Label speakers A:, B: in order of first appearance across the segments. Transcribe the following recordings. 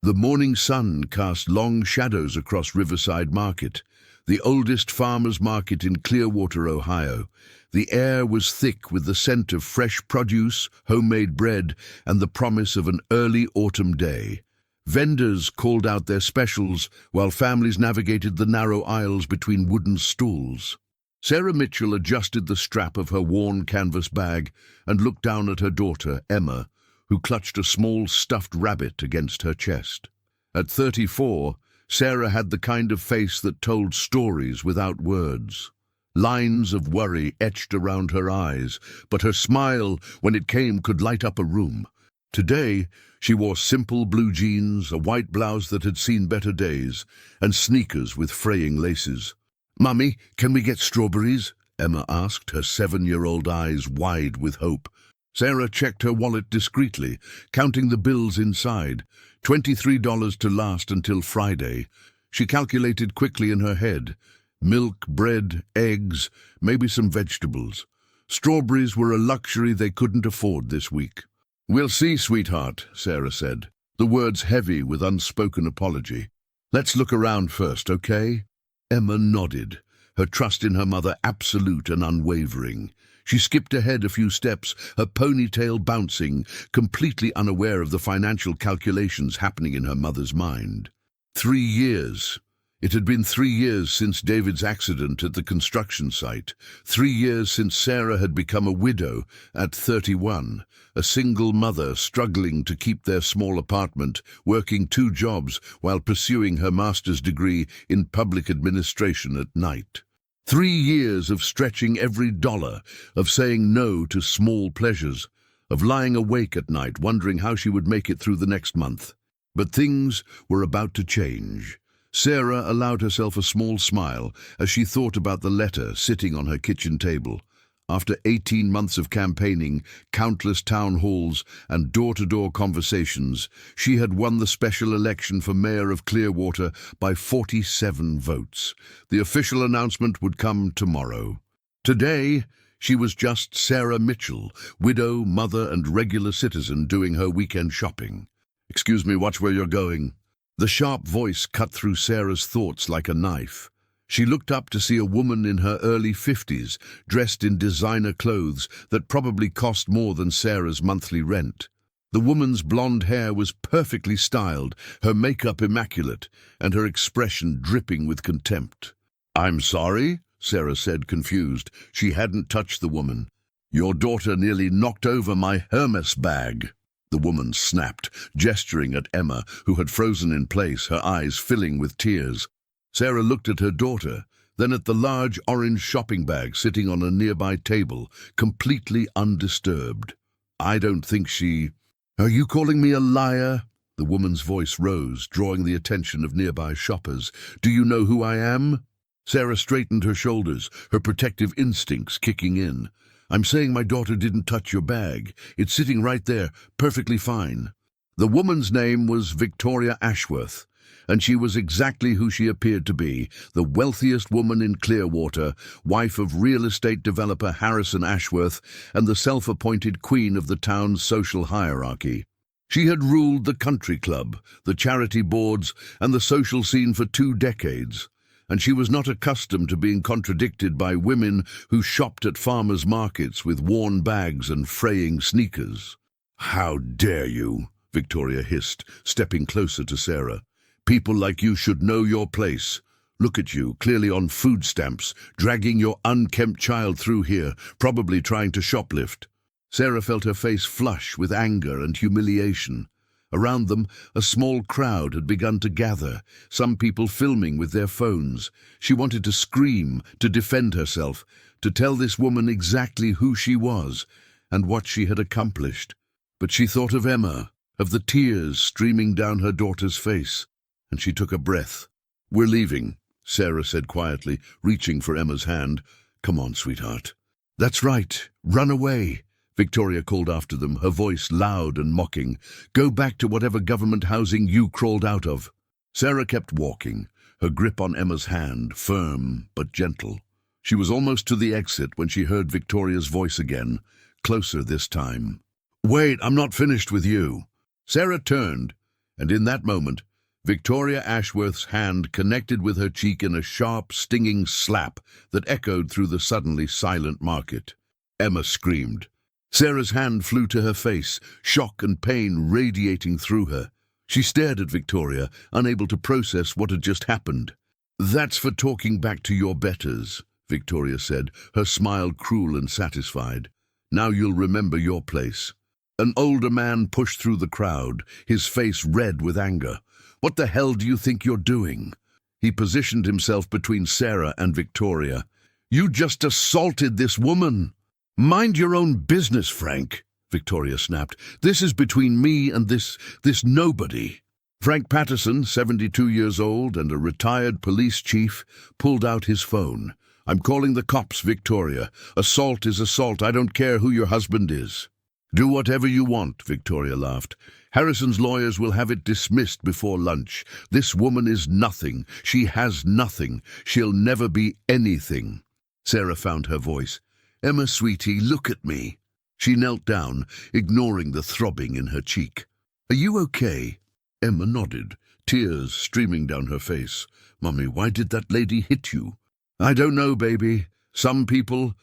A: The morning sun cast long shadows across Riverside Market, the oldest farmers' market in Clearwater, Ohio. The air was thick with the scent of fresh produce, homemade bread, and the promise of an early autumn day. Vendors called out their specials while families navigated the narrow aisles between wooden stools. Sarah Mitchell adjusted the strap of her worn canvas bag and looked down at her daughter, Emma, who clutched a small stuffed rabbit against her chest. At 34, Sarah had the kind of face that told stories without words. Lines of worry etched around her eyes, but her smile, when it came, could light up a room. Today, she wore simple blue jeans, a white blouse that had seen better days, and sneakers with fraying laces. "Mummy, can we get strawberries?" Emma asked, her 7-year-old eyes wide with hope. Sarah checked her wallet discreetly, counting the bills inside. $23 to last until Friday. She calculated quickly in her head. Milk, bread, eggs, maybe some vegetables. Strawberries were a luxury they couldn't afford this week. "We'll see, sweetheart," Sarah said, the words heavy with unspoken apology. "Let's look around first, okay?" Emma nodded, her trust in her mother absolute and unwavering. She skipped ahead a few steps, her ponytail bouncing, completely unaware of the financial calculations happening in her mother's mind. 3 years. It had been 3 years since David's accident at the construction site. 3 years since Sarah had become a widow at 31, a single mother struggling to keep their small apartment, working 2 jobs while pursuing her master's degree in public administration at night. 3 years of stretching every dollar, of saying no to small pleasures, of lying awake at night wondering how she would make it through the next month. But things were about to change. Sarah allowed herself a small smile as she thought about the letter sitting on her kitchen table. After 18 months of campaigning, countless town halls, and door-to-door conversations, she had won the special election for mayor of Clearwater by 47 votes. The official announcement would come tomorrow. Today, she was just Sarah Mitchell, widow, mother, and regular citizen doing her weekend shopping. "Excuse me, watch where you're going." The sharp voice cut through Sarah's thoughts like a knife. She looked up to see a woman in her early 50s, dressed in designer clothes that probably cost more than Sarah's monthly rent. The woman's blonde hair was perfectly styled, her makeup immaculate, and her expression dripping with contempt. "I'm sorry," Sarah said, confused. She hadn't touched the woman. "Your daughter nearly knocked over my Hermes bag." The woman snapped, gesturing at Emma, who had frozen in place, her eyes filling with tears. Sarah looked at her daughter, then at the large orange shopping bag sitting on a nearby table, completely undisturbed. "I don't think she—" "Are you calling me a liar?" The woman's voice rose, drawing the attention of nearby shoppers. "Do you know who I am?" Sarah straightened her shoulders, her protective instincts kicking in. "I'm saying my daughter didn't touch your bag. It's sitting right there, perfectly fine." The woman's name was Victoria Ashworth, and she was exactly who she appeared to be, the wealthiest woman in Clearwater, wife of real estate developer Harrison Ashworth, and the self-appointed queen of the town's social hierarchy. She had ruled the country club, the charity boards, and the social scene for 2 decades. And she was not accustomed to being contradicted by women who shopped at farmers' markets with worn bags and fraying sneakers. "How dare you?" Victoria hissed, stepping closer to Sarah. "People like you should know your place. Look at you, clearly on food stamps, dragging your unkempt child through here, probably trying to shoplift." Sarah felt her face flush with anger and humiliation. Around them, a small crowd had begun to gather, some people filming with their phones. She wanted to scream, to defend herself, to tell this woman exactly who she was and what she had accomplished. But she thought of Emma, of the tears streaming down her daughter's face, and she took a breath. "We're leaving," Sarah said quietly, reaching for Emma's hand. "Come on, sweetheart." "That's right. Run away," Victoria called after them, her voice loud and mocking. "Go back to whatever government housing you crawled out of." Sarah kept walking, her grip on Emma's hand, firm but gentle. She was almost to the exit when she heard Victoria's voice again, closer this time. "Wait, I'm not finished with you." Sarah turned, And in that moment, Victoria Ashworth's hand connected with her cheek in a sharp, stinging slap that echoed through the suddenly silent market. Emma screamed. Sarah's hand flew to her face, shock and pain radiating through her. She stared at Victoria, unable to process what had just happened. "That's for talking back to your betters," Victoria said, her smile cruel and satisfied. "Now you'll remember your place." An older man pushed through the crowd, his face red with anger. "What the hell do you think you're doing?" He positioned himself between Sarah and Victoria. "You just assaulted this woman." "Mind your own business, Frank," Victoria snapped. "This is between me and this nobody." Frank Patterson, 72 years old and a retired police chief, pulled out his phone. "I'm calling the cops, Victoria. Assault is assault. I don't care who your husband is." "Do whatever you want," Victoria laughed. "Harrison's lawyers will have it dismissed before lunch. This woman is nothing. She has nothing. She'll never be anything." Sarah found her voice. "Emma, sweetie, look at me." She knelt down, ignoring the throbbing in her cheek. "Are you okay?" Emma nodded, tears streaming down her face. "Mummy, why did that lady hit you?" "I don't know, baby. Some people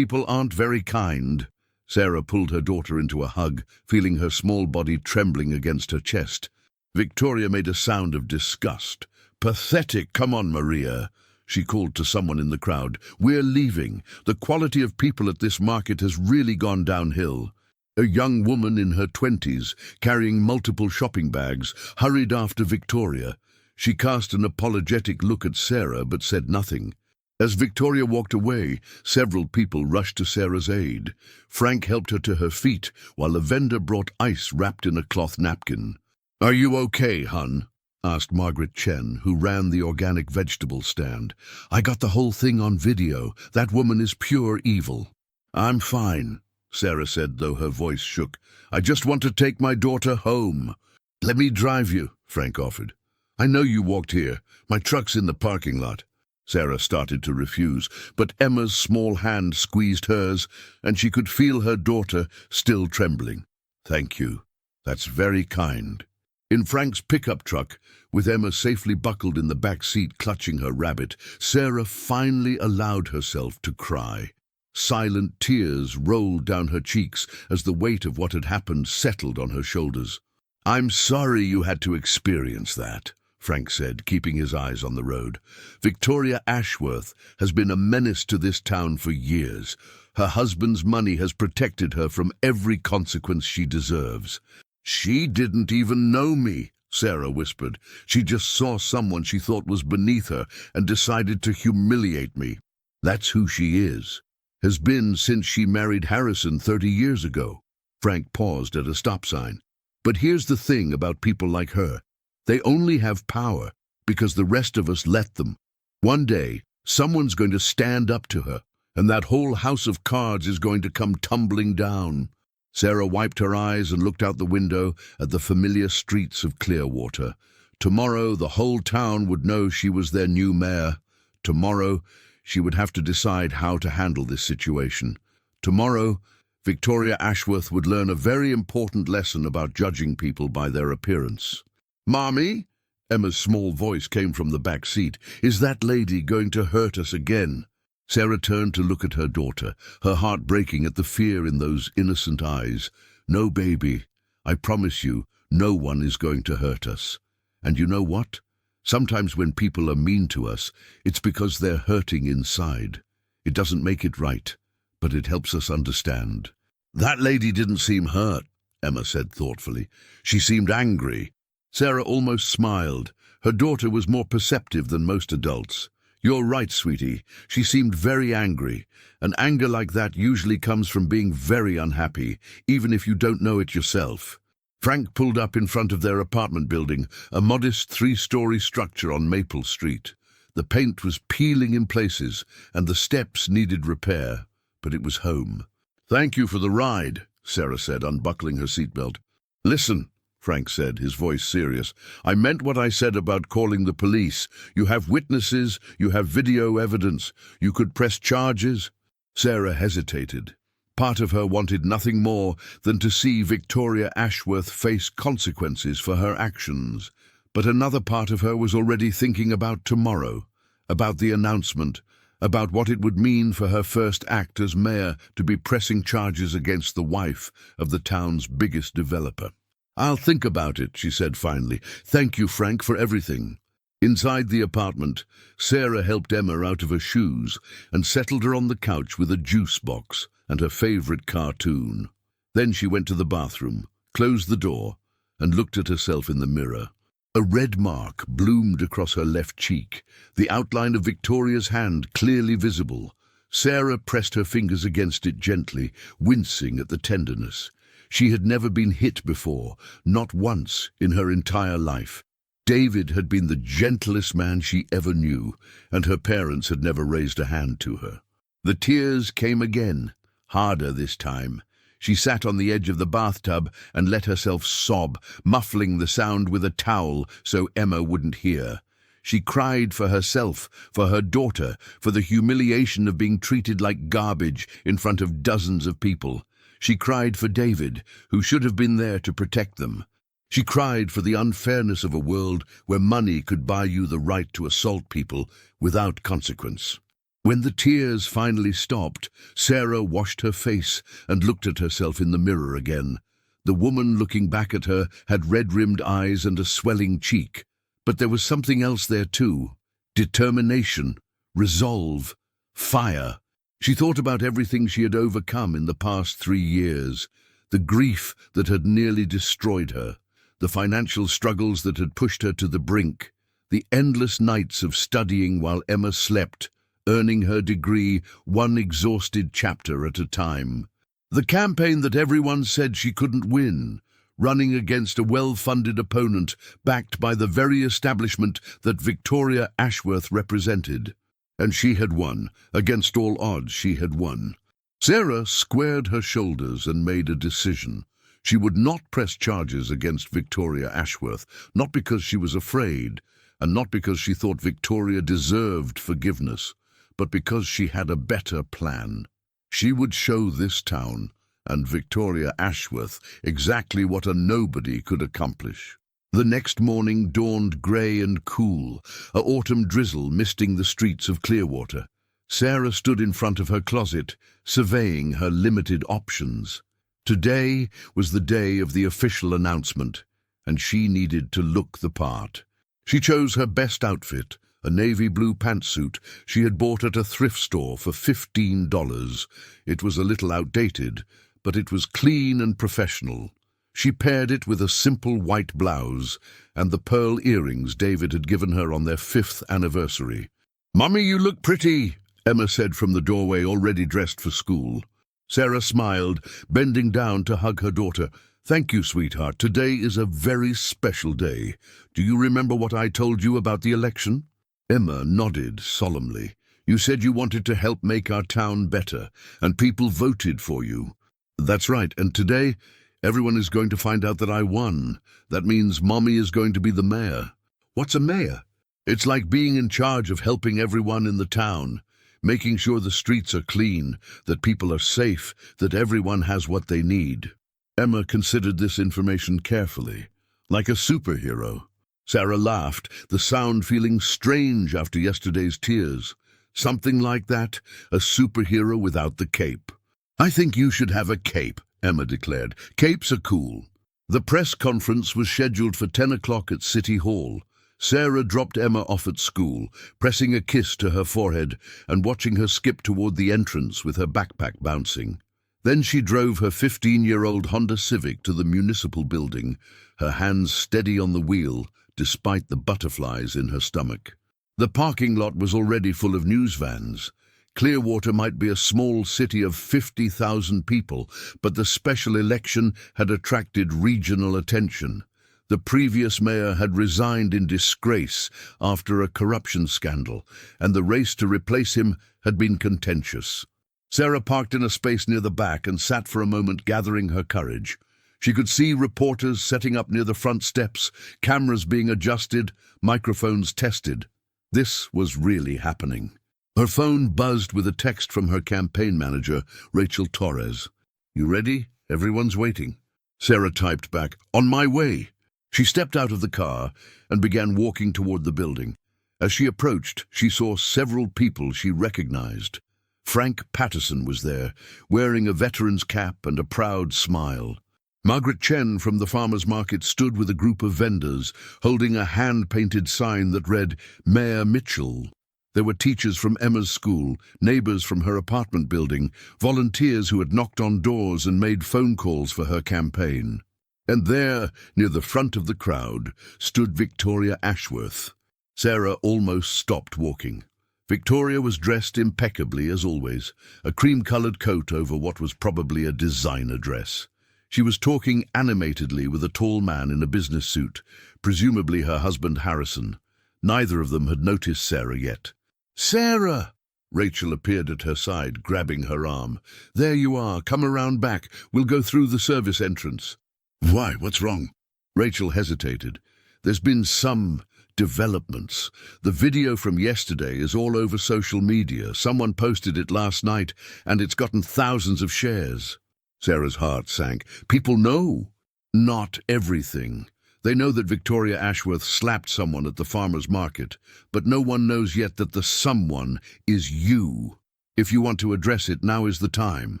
A: aren't very kind." Sarah pulled her daughter into a hug, feeling her small body trembling against her chest. Victoria made a sound of disgust. "Pathetic. Come on, Maria," she called to someone in the crowd. "We're leaving. The quality of people at this market has really gone downhill." A young woman in her 20s, carrying multiple shopping bags, hurried after Victoria. She cast an apologetic look at Sarah but said nothing. As Victoria walked away, several people rushed to Sarah's aid. Frank helped her to her feet, while a vendor brought ice wrapped in a cloth napkin. "Are you okay, hun?" asked Margaret Chen, who ran the organic vegetable stand. "I got the whole thing on video. That woman is pure evil." "I'm fine," Sarah said, though her voice shook. "I just want to take my daughter home." "Let me drive you," Frank offered. "I know you walked here. My truck's in the parking lot." Sarah started to refuse, but Emma's small hand squeezed hers, and she could feel her daughter still trembling. "Thank you. That's very kind." In Frank's pickup truck, with Emma safely buckled in the back seat clutching her rabbit, Sarah finally allowed herself to cry. Silent tears rolled down her cheeks as the weight of what had happened settled on her shoulders. "I'm sorry you had to experience that," Frank said, keeping his eyes on the road. "Victoria Ashworth has been a menace to this town for years. Her husband's money has protected her from every consequence she deserves." "She didn't even know me," Sarah whispered. "She just saw someone she thought was beneath her and decided to humiliate me." "That's who she is. Has been since she married Harrison 30 years ago." Frank paused at a stop sign. "But here's the thing about people like her. They only have power because the rest of us let them. One day, someone's going to stand up to her, and that whole house of cards is going to come tumbling down." Sarah wiped her eyes and looked out the window at the familiar streets of Clearwater. Tomorrow, the whole town would know she was their new mayor. Tomorrow, she would have to decide how to handle this situation. Tomorrow, Victoria Ashworth would learn a very important lesson about judging people by their appearance. "Mommy?" Emma's small voice came from the back seat. "Is that lady going to hurt us again?" Sarah turned to look at her daughter, her heart breaking at the fear in those innocent eyes. "No, baby. I promise you, no one is going to hurt us. And you know what? Sometimes when people are mean to us, it's because they're hurting inside. It doesn't make it right, but it helps us understand." "That lady didn't seem hurt," Emma said thoughtfully. "She seemed angry." Sarah almost smiled. Her daughter was more perceptive than most adults. "You're right, sweetie. She seemed very angry. And anger like that usually comes from being very unhappy, even if you don't know it yourself." Frank pulled up in front of their apartment building, a modest 3-story structure on Maple Street. The paint was peeling in places, and the steps needed repair, but it was home. "Thank you for the ride," Sarah said, unbuckling her seatbelt. "Listen," Frank said, his voice serious. "I meant what I said about calling the police. You have witnesses, you have video evidence. You could press charges." Sarah hesitated. Part of her wanted nothing more than to see Victoria Ashworth face consequences for her actions. But another part of her was already thinking about tomorrow, about the announcement, about what it would mean for her first act as mayor to be pressing charges against the wife of the town's biggest developer. "I'll think about it," she said finally. "Thank you, Frank, for everything." Inside the apartment, Sarah helped Emma out of her shoes and settled her on the couch with a juice box and her favorite cartoon. Then she went to the bathroom, closed the door, and looked at herself in the mirror. A red mark bloomed across her left cheek, the outline of Victoria's hand clearly visible. Sarah pressed her fingers against it gently, wincing at the tenderness. She had never been hit before, not once in her entire life. David had been the gentlest man she ever knew, and her parents had never raised a hand to her. The tears came again, harder this time. She sat on the edge of the bathtub and let herself sob, muffling the sound with a towel so Emma wouldn't hear. She cried for herself, for her daughter, for the humiliation of being treated like garbage in front of dozens of people. She cried for David, who should have been there to protect them. She cried for the unfairness of a world where money could buy you the right to assault people without consequence. When the tears finally stopped, Sarah washed her face and looked at herself in the mirror again. The woman looking back at her had red-rimmed eyes and a swelling cheek. But there was something else there too. Determination, resolve, fire. She thought about everything she had overcome in the past 3 years. The grief that had nearly destroyed her. The financial struggles that had pushed her to the brink. The endless nights of studying while Emma slept, earning her degree one exhausted chapter at a time. The campaign that everyone said she couldn't win, running against a well-funded opponent backed by the very establishment that Victoria Ashworth represented. And she had won. Against all odds, she had won. Sarah squared her shoulders and made a decision. She would not press charges against Victoria Ashworth, not because she was afraid, and not because she thought Victoria deserved forgiveness, but because she had a better plan. She would show this town and Victoria Ashworth exactly what a nobody could accomplish. The next morning dawned grey and cool, a autumn drizzle misting the streets of Clearwater. Sarah stood in front of her closet, surveying her limited options. Today was the day of the official announcement, and she needed to look the part. She chose her best outfit, a navy blue pantsuit she had bought at a thrift store for $15. It was a little outdated, but it was clean and professional. She paired it with a simple white blouse and the pearl earrings David had given her on their 5th anniversary. "Mummy, you look pretty," Emma said from the doorway, already dressed for school. Sarah smiled, bending down to hug her daughter. "Thank you, sweetheart. Today is a very special day. Do you remember what I told you about the election?" Emma nodded solemnly. "You said you wanted to help make our town better, and people voted for you." "That's right, and today everyone is going to find out that I won. That means Mommy is going to be the mayor." "What's a mayor?" "It's like being in charge of helping everyone in the town, making sure the streets are clean, that people are safe, that everyone has what they need." Emma considered this information carefully, like a superhero. Sarah laughed, the sound feeling strange after yesterday's tears. Something like that, a superhero without the cape. "I think you should have a cape," Emma declared. "Capes are cool." The press conference was scheduled for 10 o'clock at City Hall. Sarah dropped Emma off at school, pressing a kiss to her forehead and watching her skip toward the entrance with her backpack bouncing. Then she drove her 15-year-old Honda Civic to the municipal building, her hands steady on the wheel, despite the butterflies in her stomach. The parking lot was already full of news vans. Clearwater might be a small city of 50,000 people, but the special election had attracted regional attention. The previous mayor had resigned in disgrace after a corruption scandal, and the race to replace him had been contentious. Sarah parked in a space near the back and sat for a moment, gathering her courage. She could see reporters setting up near the front steps, cameras being adjusted, microphones tested. This was really happening. Her phone buzzed with a text from her campaign manager, Rachel Torres. "You ready? Everyone's waiting." Sarah typed back, "On my way." She stepped out of the car and began walking toward the building. As she approached, she saw several people she recognized. Frank Patterson was there, wearing a veteran's cap and a proud smile. Margaret Chen from the farmer's market stood with a group of vendors, holding a hand-painted sign that read, "Mayor Mitchell." There were teachers from Emma's school, neighbors from her apartment building, volunteers who had knocked on doors and made phone calls for her campaign. And there, near the front of the crowd, stood Victoria Ashworth. Sarah almost stopped walking. Victoria was dressed impeccably, as always, a cream-colored coat over what was probably a designer dress. She was talking animatedly with a tall man in a business suit, presumably her husband Harrison. Neither of them had noticed Sarah yet. "Sarah!" Rachel appeared at her side, grabbing her arm. "There you are. Come around back. We'll go through the service entrance." "Why? What's wrong?" Rachel hesitated. "There's been some developments. The video from yesterday is all over social media. Someone posted it last night, and it's gotten thousands of shares." Sarah's heart sank. "People know." "Not everything. They know that Victoria Ashworth slapped someone at the farmer's market, but no one knows yet that the someone is you. If you want to address it, now is the time."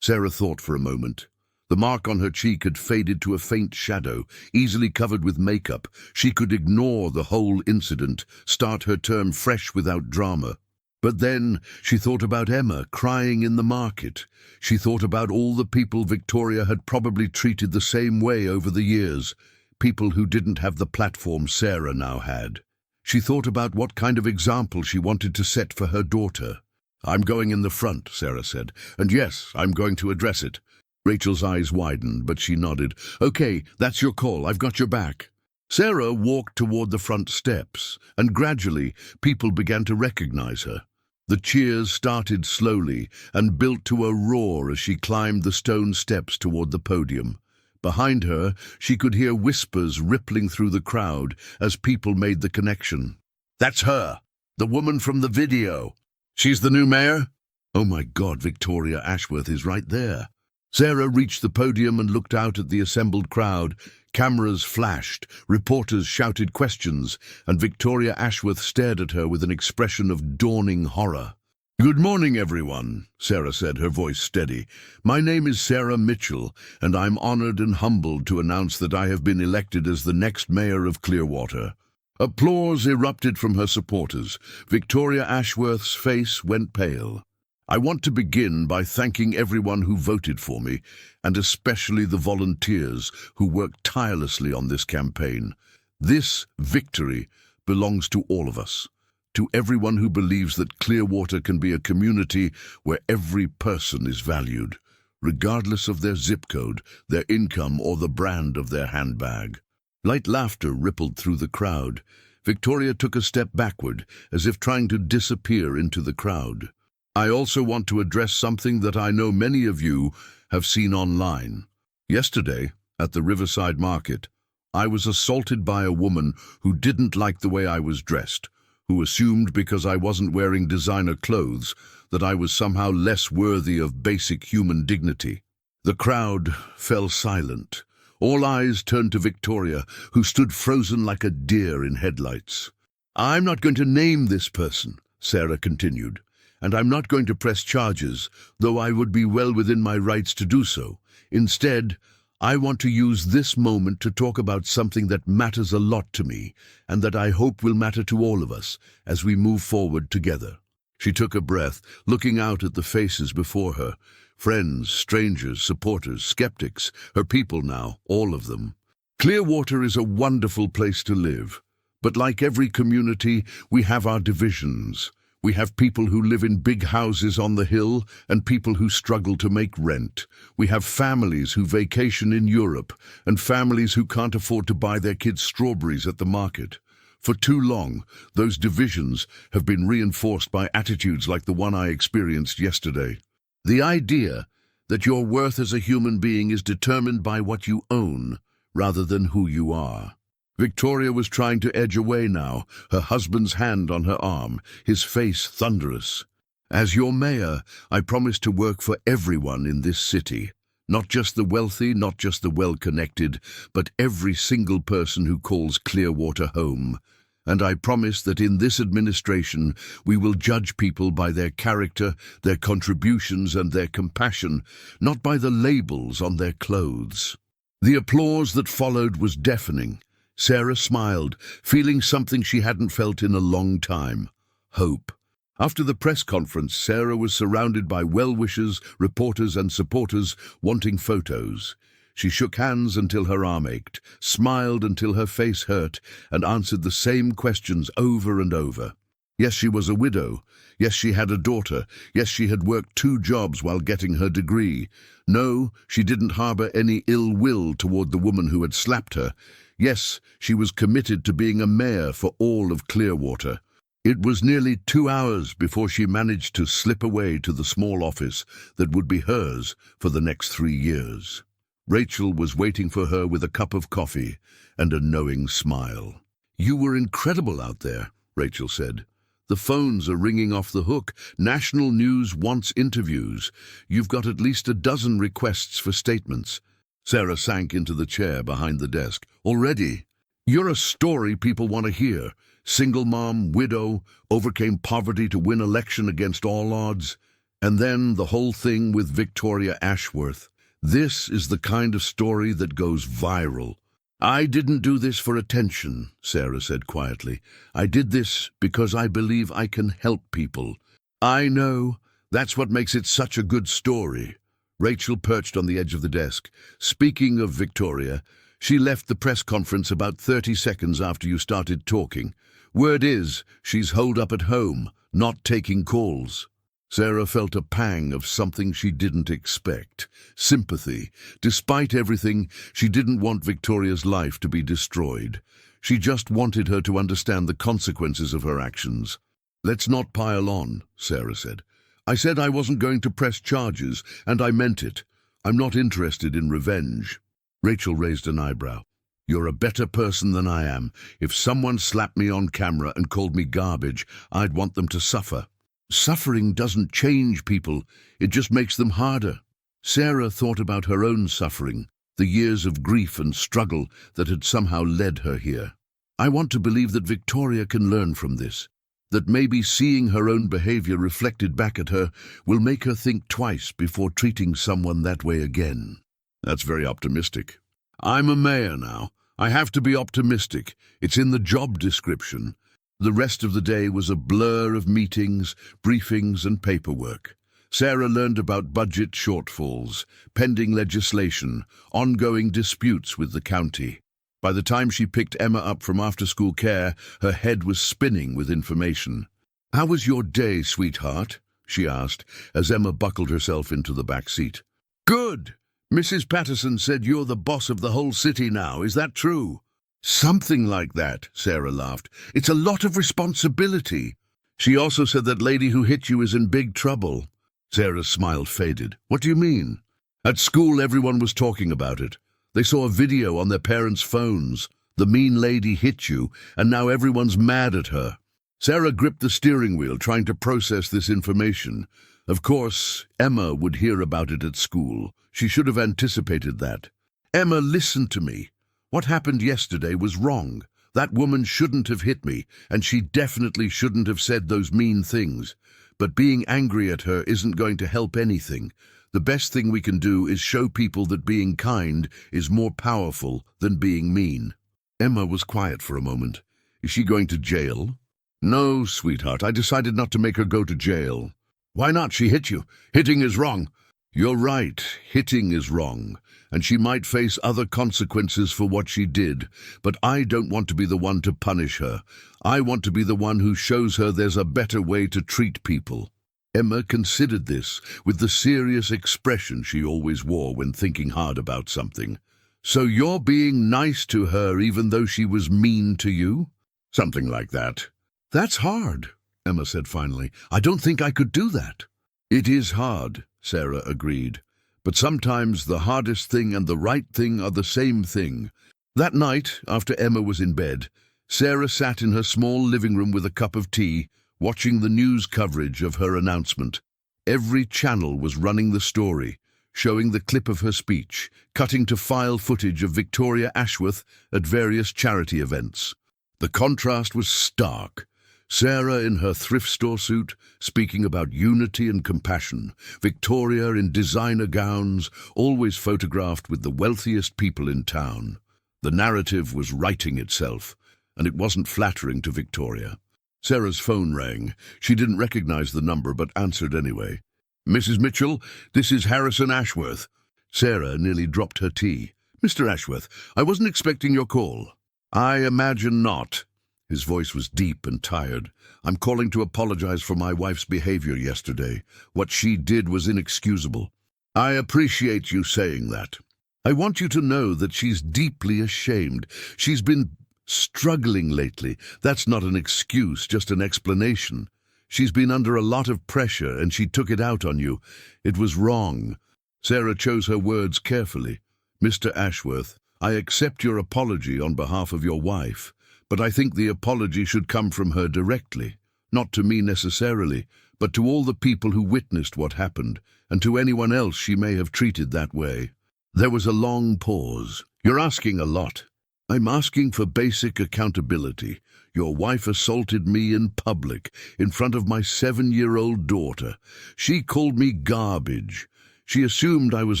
A: Sarah thought for a moment. The mark on her cheek had faded to a faint shadow, easily covered with makeup. She could ignore the whole incident, start her term fresh without drama. But then she thought about Emma crying in the market. She thought about all the people Victoria had probably treated the same way over the years, people who didn't have the platform Sarah now had. She thought about what kind of example she wanted to set for her daughter. "I'm going in the front," Sarah said, "and yes, I'm going to address it." Rachel's eyes widened, but she nodded. "Okay, that's your call. I've got your back." Sarah walked toward the front steps, and gradually people began to recognize her. The cheers started slowly and built to a roar as she climbed the stone steps toward the podium. Behind her, she could hear whispers rippling through the crowd as people made the connection. "That's her, the woman from the video. She's the new mayor?" "Oh my God, Victoria Ashworth is right there." Sarah reached the podium and looked out at the assembled crowd. Cameras flashed, reporters shouted questions, and Victoria Ashworth stared at her with an expression of dawning horror. "Good morning, everyone," Sarah said, her voice steady. "My name is Sarah Mitchell, and I'm honored and humbled to announce that I have been elected as the next mayor of Clearwater." Applause erupted from her supporters. Victoria Ashworth's face went pale. "I want to begin by thanking everyone who voted for me, and especially the volunteers who worked tirelessly on this campaign. This victory belongs to all of us, to everyone who believes that Clearwater can be a community where every person is valued, regardless of their zip code, their income, or the brand of their handbag." Light laughter rippled through the crowd. Victoria took a step backward, as if trying to disappear into the crowd. "I also want to address something that I know many of you have seen online. Yesterday, at the Riverside Market, I was assaulted by a woman who didn't like the way I was dressed, who assumed because I wasn't wearing designer clothes that I was somehow less worthy of basic human dignity." The crowd fell silent. All eyes turned to Victoria, who stood frozen like a deer in headlights. "I'm not going to name this person," Sarah continued, "and I'm not going to press charges, though I would be well within my rights to do so. Instead, I want to use this moment to talk about something that matters a lot to me, and that I hope will matter to all of us as we move forward together." She took a breath, looking out at the faces before her. Friends, strangers, supporters, skeptics, her people now, all of them. Clearwater is a wonderful place to live, but like every community, we have our divisions. We have people who live in big houses on the hill and people who struggle to make rent. We have families who vacation in Europe and families who can't afford to buy their kids strawberries at the market. For too long, those divisions have been reinforced by attitudes like the one I experienced yesterday. The idea that your worth as a human being is determined by what you own rather than who you are. Victoria was trying to edge away now, her husband's hand on her arm, his face thunderous. As your mayor, I promise to work for everyone in this city. Not just the wealthy, not just the well-connected, but every single person who calls Clearwater home. And I promise that in this administration we will judge people by their character, their contributions and their compassion, not by the labels on their clothes. The applause that followed was deafening. Sarah smiled, feeling something she hadn't felt in a long time: hope. After the press conference, Sarah was surrounded by well-wishers, reporters and supporters wanting photos. She shook hands until her arm ached, smiled until her face hurt, and answered the same questions over and over. Yes, she was a widow. Yes, she had a daughter. Yes, she had worked 2 jobs while getting her degree. No, she didn't harbor any ill will toward the woman who had slapped her. Yes, she was committed to being a mayor for all of Clearwater. It was nearly 2 hours before she managed to slip away to the small office that would be hers for the next 3 years. Rachel was waiting for her with a cup of coffee and a knowing smile. "You were incredible out there," Rachel said. "The phones are ringing off the hook. National news wants interviews. You've got at least a dozen requests for statements." Sarah sank into the chair behind the desk. "Already? You're a story people want to hear. Single mom, widow, overcame poverty to win election against all odds. And then the whole thing with Victoria Ashworth. This is the kind of story that goes viral." "I didn't do this for attention," Sarah said quietly. "I did this because I believe I can help people." "I know. That's what makes it such a good story." Rachel perched on the edge of the desk. "Speaking of Victoria, she left the press conference about 30 seconds after you started talking. Word is, she's holed up at home, not taking calls." Sarah felt a pang of something she didn't expect. Sympathy. Despite everything, she didn't want Victoria's life to be destroyed. She just wanted her to understand the consequences of her actions. "Let's not pile on," Sarah said. "I said I wasn't going to press charges, and I meant it. I'm not interested in revenge." Rachel raised an eyebrow. "You're a better person than I am. If someone slapped me on camera and called me garbage, I'd want them to suffer." "Suffering doesn't change people, it just makes them harder." Sarah thought about her own suffering, the years of grief and struggle that had somehow led her here. "I want to believe that Victoria can learn from this, that maybe seeing her own behavior reflected back at her will make her think twice before treating someone that way again." "That's very optimistic." "I'm a mayor now. I have to be optimistic. It's in the job description." The rest of the day was a blur of meetings, briefings and paperwork. Sarah learned about budget shortfalls, pending legislation, ongoing disputes with the county. By the time she picked Emma up from after-school care, her head was spinning with information. "How was your day, sweetheart?" she asked, as Emma buckled herself into the back seat. "Good! Mrs. Patterson said you're the boss of the whole city now. Is that true?" "Something like that," Sarah laughed. "It's a lot of responsibility." "She also said that lady who hit you is in big trouble." Sarah's smile faded. "What do you mean?" "At school everyone was talking about it. They saw a video on their parents' phones. The mean lady hit you, and now everyone's mad at her." Sarah gripped the steering wheel, trying to process this information. Of course, Emma would hear about it at school. She should have anticipated that. "Emma, listen to me. What happened yesterday was wrong. That woman shouldn't have hit me, and she definitely shouldn't have said those mean things. But being angry at her isn't going to help anything. The best thing we can do is show people that being kind is more powerful than being mean." Emma was quiet for a moment. "Is she going to jail?" "No, sweetheart, I decided not to make her go to jail." "Why not? She hit you. Hitting is wrong." "You're right, hitting is wrong, and she might face other consequences for what she did, but I don't want to be the one to punish her. I want to be the one who shows her there's a better way to treat people." Emma considered this with the serious expression she always wore when thinking hard about something. "So you're being nice to her even though she was mean to you?" "Something like that." "That's hard," Emma said finally. "I don't think I could do that." "It is hard," Sarah agreed. "But sometimes the hardest thing and the right thing are the same thing. That night, after Emma was in bed, Sarah sat in her small living room with a cup of tea, watching the news coverage of her announcement. Every channel was running the story, showing the clip of her speech, cutting to file footage of Victoria Ashworth at various charity events. The contrast was stark. Sarah in her thrift store suit, speaking about unity and compassion. Victoria in designer gowns, always photographed with the wealthiest people in town. The narrative was writing itself, and it wasn't flattering to Victoria. Sarah's phone rang. She didn't recognize the number, but answered anyway. "Mrs. Mitchell, this is Harrison Ashworth." Sarah nearly dropped her tea. "Mr. Ashworth, I wasn't expecting your call." "I imagine not." His voice was deep and tired. "I'm calling to apologize for my wife's behavior yesterday. What she did was inexcusable." "I appreciate you saying that. I want you to know that she's deeply ashamed. She's been struggling lately. That's not an excuse, just an explanation. She's been under a lot of pressure and she took it out on you. It was wrong." Sarah chose her words carefully. "Mr. Ashworth, I accept your apology on behalf of your wife, but I think the apology should come from her directly, not to me necessarily, but to all the people who witnessed what happened, and to anyone else she may have treated that way." There was a long pause. "You're asking a lot." "I'm asking for basic accountability. Your wife assaulted me in public, in front of my 7-year-old daughter. She called me garbage. She assumed I was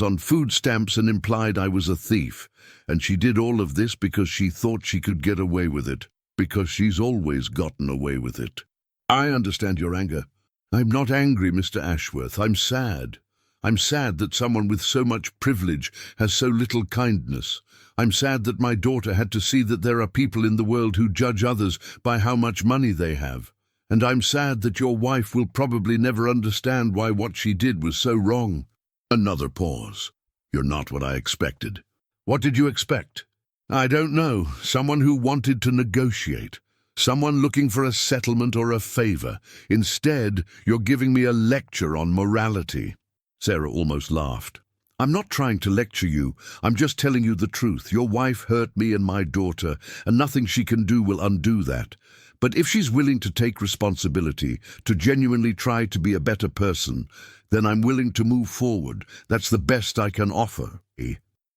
A: on food stamps and implied I was a thief. And she did all of this because she thought she could get away with it, because she's always gotten away with it." "I understand your anger." "I'm not angry, Mr. Ashworth. I'm sad. I'm sad that someone with so much privilege has so little kindness. I'm sad that my daughter had to see that there are people in the world who judge others by how much money they have. And I'm sad that your wife will probably never understand why what she did was so wrong." Another pause. "You're not what I expected." "What did you expect?" "I don't know. Someone who wanted to negotiate. Someone looking for a settlement or a favor. Instead, you're giving me a lecture on morality." Sarah almost laughed. "I'm not trying to lecture you. I'm just telling you the truth. Your wife hurt me and my daughter, and nothing she can do will undo that. But if she's willing to take responsibility, to genuinely try to be a better person, then I'm willing to move forward. That's the best I can offer."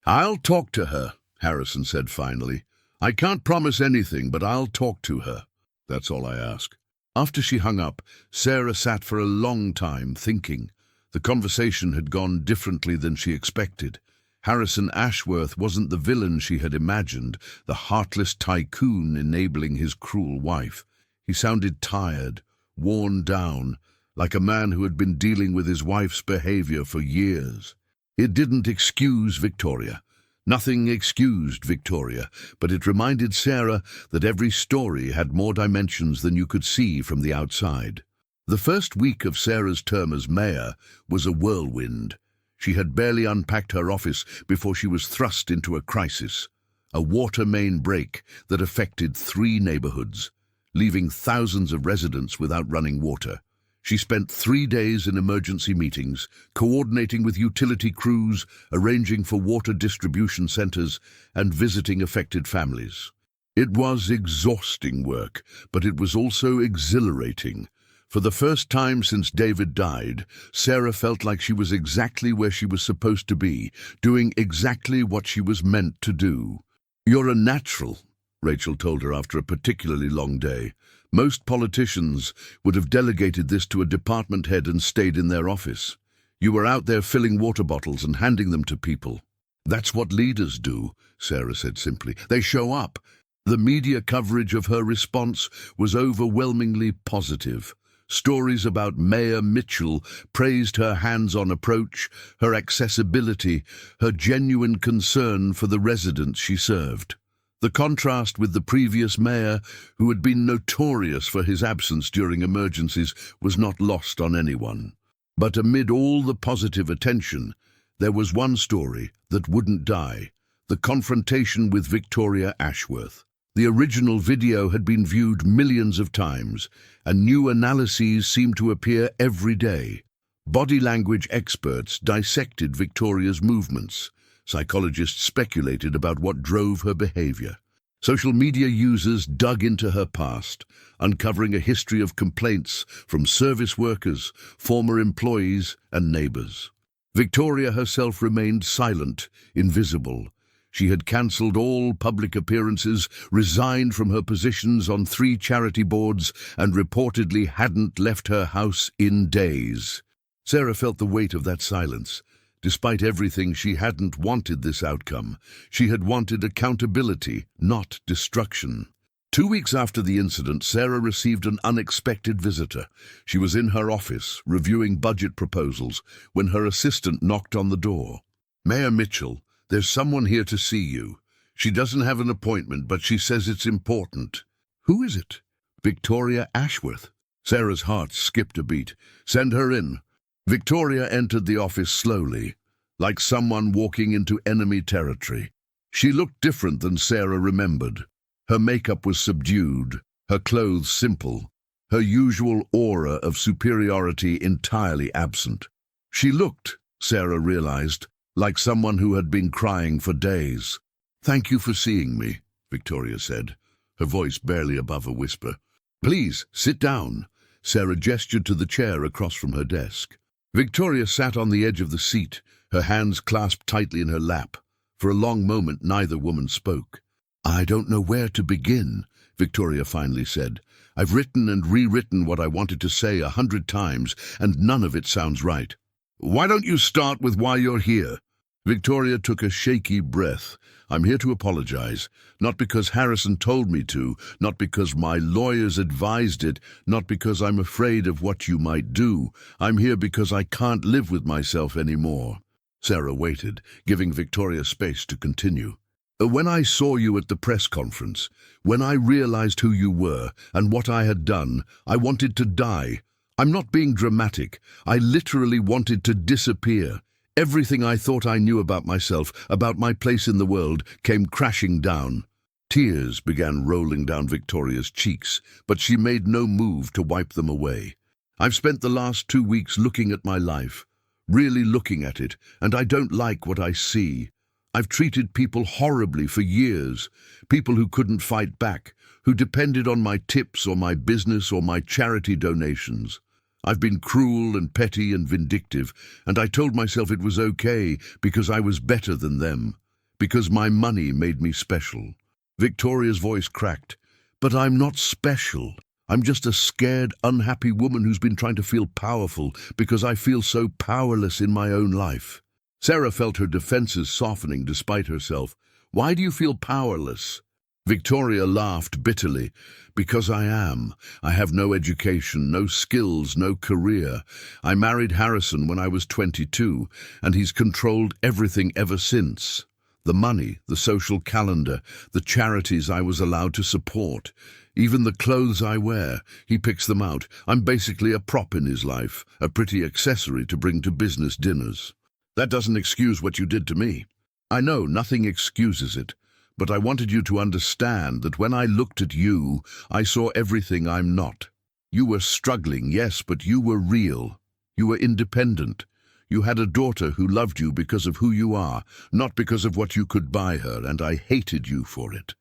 A: "I'll talk to her," Harrison said finally. "I can't promise anything, but I'll talk to her. That's all I ask." After she hung up, Sarah sat for a long time thinking. The conversation had gone differently than she expected. Harrison Ashworth wasn't the villain she had imagined, the heartless tycoon enabling his cruel wife. He sounded tired, worn down, like a man who had been dealing with his wife's behavior for years. It didn't excuse Victoria. Nothing excused Victoria, but it reminded Sarah that every story had more dimensions than you could see from the outside. The first week of Sarah's term as mayor was a whirlwind. She had barely unpacked her office before she was thrust into a crisis. A water main break that affected 3 neighborhoods, leaving thousands of residents without running water. She spent 3 days in emergency meetings, coordinating with utility crews, arranging for water distribution centers, and visiting affected families. It was exhausting work, but it was also exhilarating. For the first time since David died, Sarah felt like she was exactly where she was supposed to be, doing exactly what she was meant to do. "You're a natural," Rachel told her after a particularly long day. "Most politicians would have delegated this to a department head and stayed in their office. You were out there filling water bottles and handing them to people." "That's what leaders do," Sarah said simply. "They show up." The media coverage of her response was overwhelmingly positive. Stories about Mayor Mitchell praised her hands-on approach, her accessibility, her genuine concern for the residents she served. The contrast with the previous mayor, who had been notorious for his absence during emergencies, was not lost on anyone. But amid all the positive attention, there was one story that wouldn't die: the confrontation with Victoria Ashworth. The original video had been viewed millions of times, and new analyses seemed to appear every day. Body language experts dissected Victoria's movements, Psychologists speculated about what drove her behavior. Social media users dug into her past, uncovering a history of complaints from service workers, former employees, and neighbors. Victoria herself remained silent, invisible. She had cancelled all public appearances, resigned from her positions on 3 charity boards, and reportedly hadn't left her house in days. Sarah felt the weight of that silence. Despite everything, she hadn't wanted this outcome. She had wanted accountability, not destruction. 2 weeks after the incident, Sarah received an unexpected visitor. She was in her office, reviewing budget proposals, when her assistant knocked on the door. "Mayor Mitchell, there's someone here to see you. She doesn't have an appointment, but she says it's important." "Who is it?" "Victoria Ashworth." Sarah's heart skipped a beat. "Send her in." Victoria entered the office slowly, like someone walking into enemy territory. She looked different than Sarah remembered. Her makeup was subdued, her clothes simple, her usual aura of superiority entirely absent. She looked, Sarah realized, like someone who had been crying for days. "Thank you for seeing me," Victoria said, her voice barely above a whisper. "Please, sit down." Sarah gestured to the chair across from her desk. Victoria sat on the edge of the seat, her hands clasped tightly in her lap. For a long moment, neither woman spoke. "I don't know where to begin," Victoria finally said. "I've written and rewritten what I wanted to say 100 times, and none of it sounds right." "Why don't you start with why you're here?" Victoria took a shaky breath. "I'm here to apologize, not because Harrison told me to, not because my lawyers advised it, not because I'm afraid of what you might do. I'm here because I can't live with myself anymore." Sarah waited, giving Victoria space to continue. "When I saw you at the press conference, when I realized who you were and what I had done, I wanted to die. I'm not being dramatic. I literally wanted to disappear. Everything I thought I knew about myself, about my place in the world, came crashing down." Tears began rolling down Victoria's cheeks, but she made no move to wipe them away. "I've spent the last 2 weeks looking at my life, really looking at it, and I don't like what I see. I've treated people horribly for years, people who couldn't fight back, who depended on my tips or my business or my charity donations. I've been cruel and petty and vindictive, and I told myself it was okay because I was better than them, because my money made me special." Victoria's voice cracked. "But I'm not special. I'm just a scared, unhappy woman who's been trying to feel powerful because I feel so powerless in my own life." Sarah felt her defenses softening despite herself. "Why do you feel powerless?" Victoria laughed bitterly. "Because I am. I have no education, no skills, no career. I married Harrison when I was 22, and he's controlled everything ever since. The money, the social calendar, the charities I was allowed to support. Even the clothes I wear, he picks them out. I'm basically a prop in his life, a pretty accessory to bring to business dinners. That doesn't excuse what you did to me. I know nothing excuses it. But I wanted you to understand that when I looked at you, I saw everything I'm not. You were struggling, yes, but you were real. You were independent. You had a daughter who loved you because of who you are, not because of what you could buy her, and I hated you for it."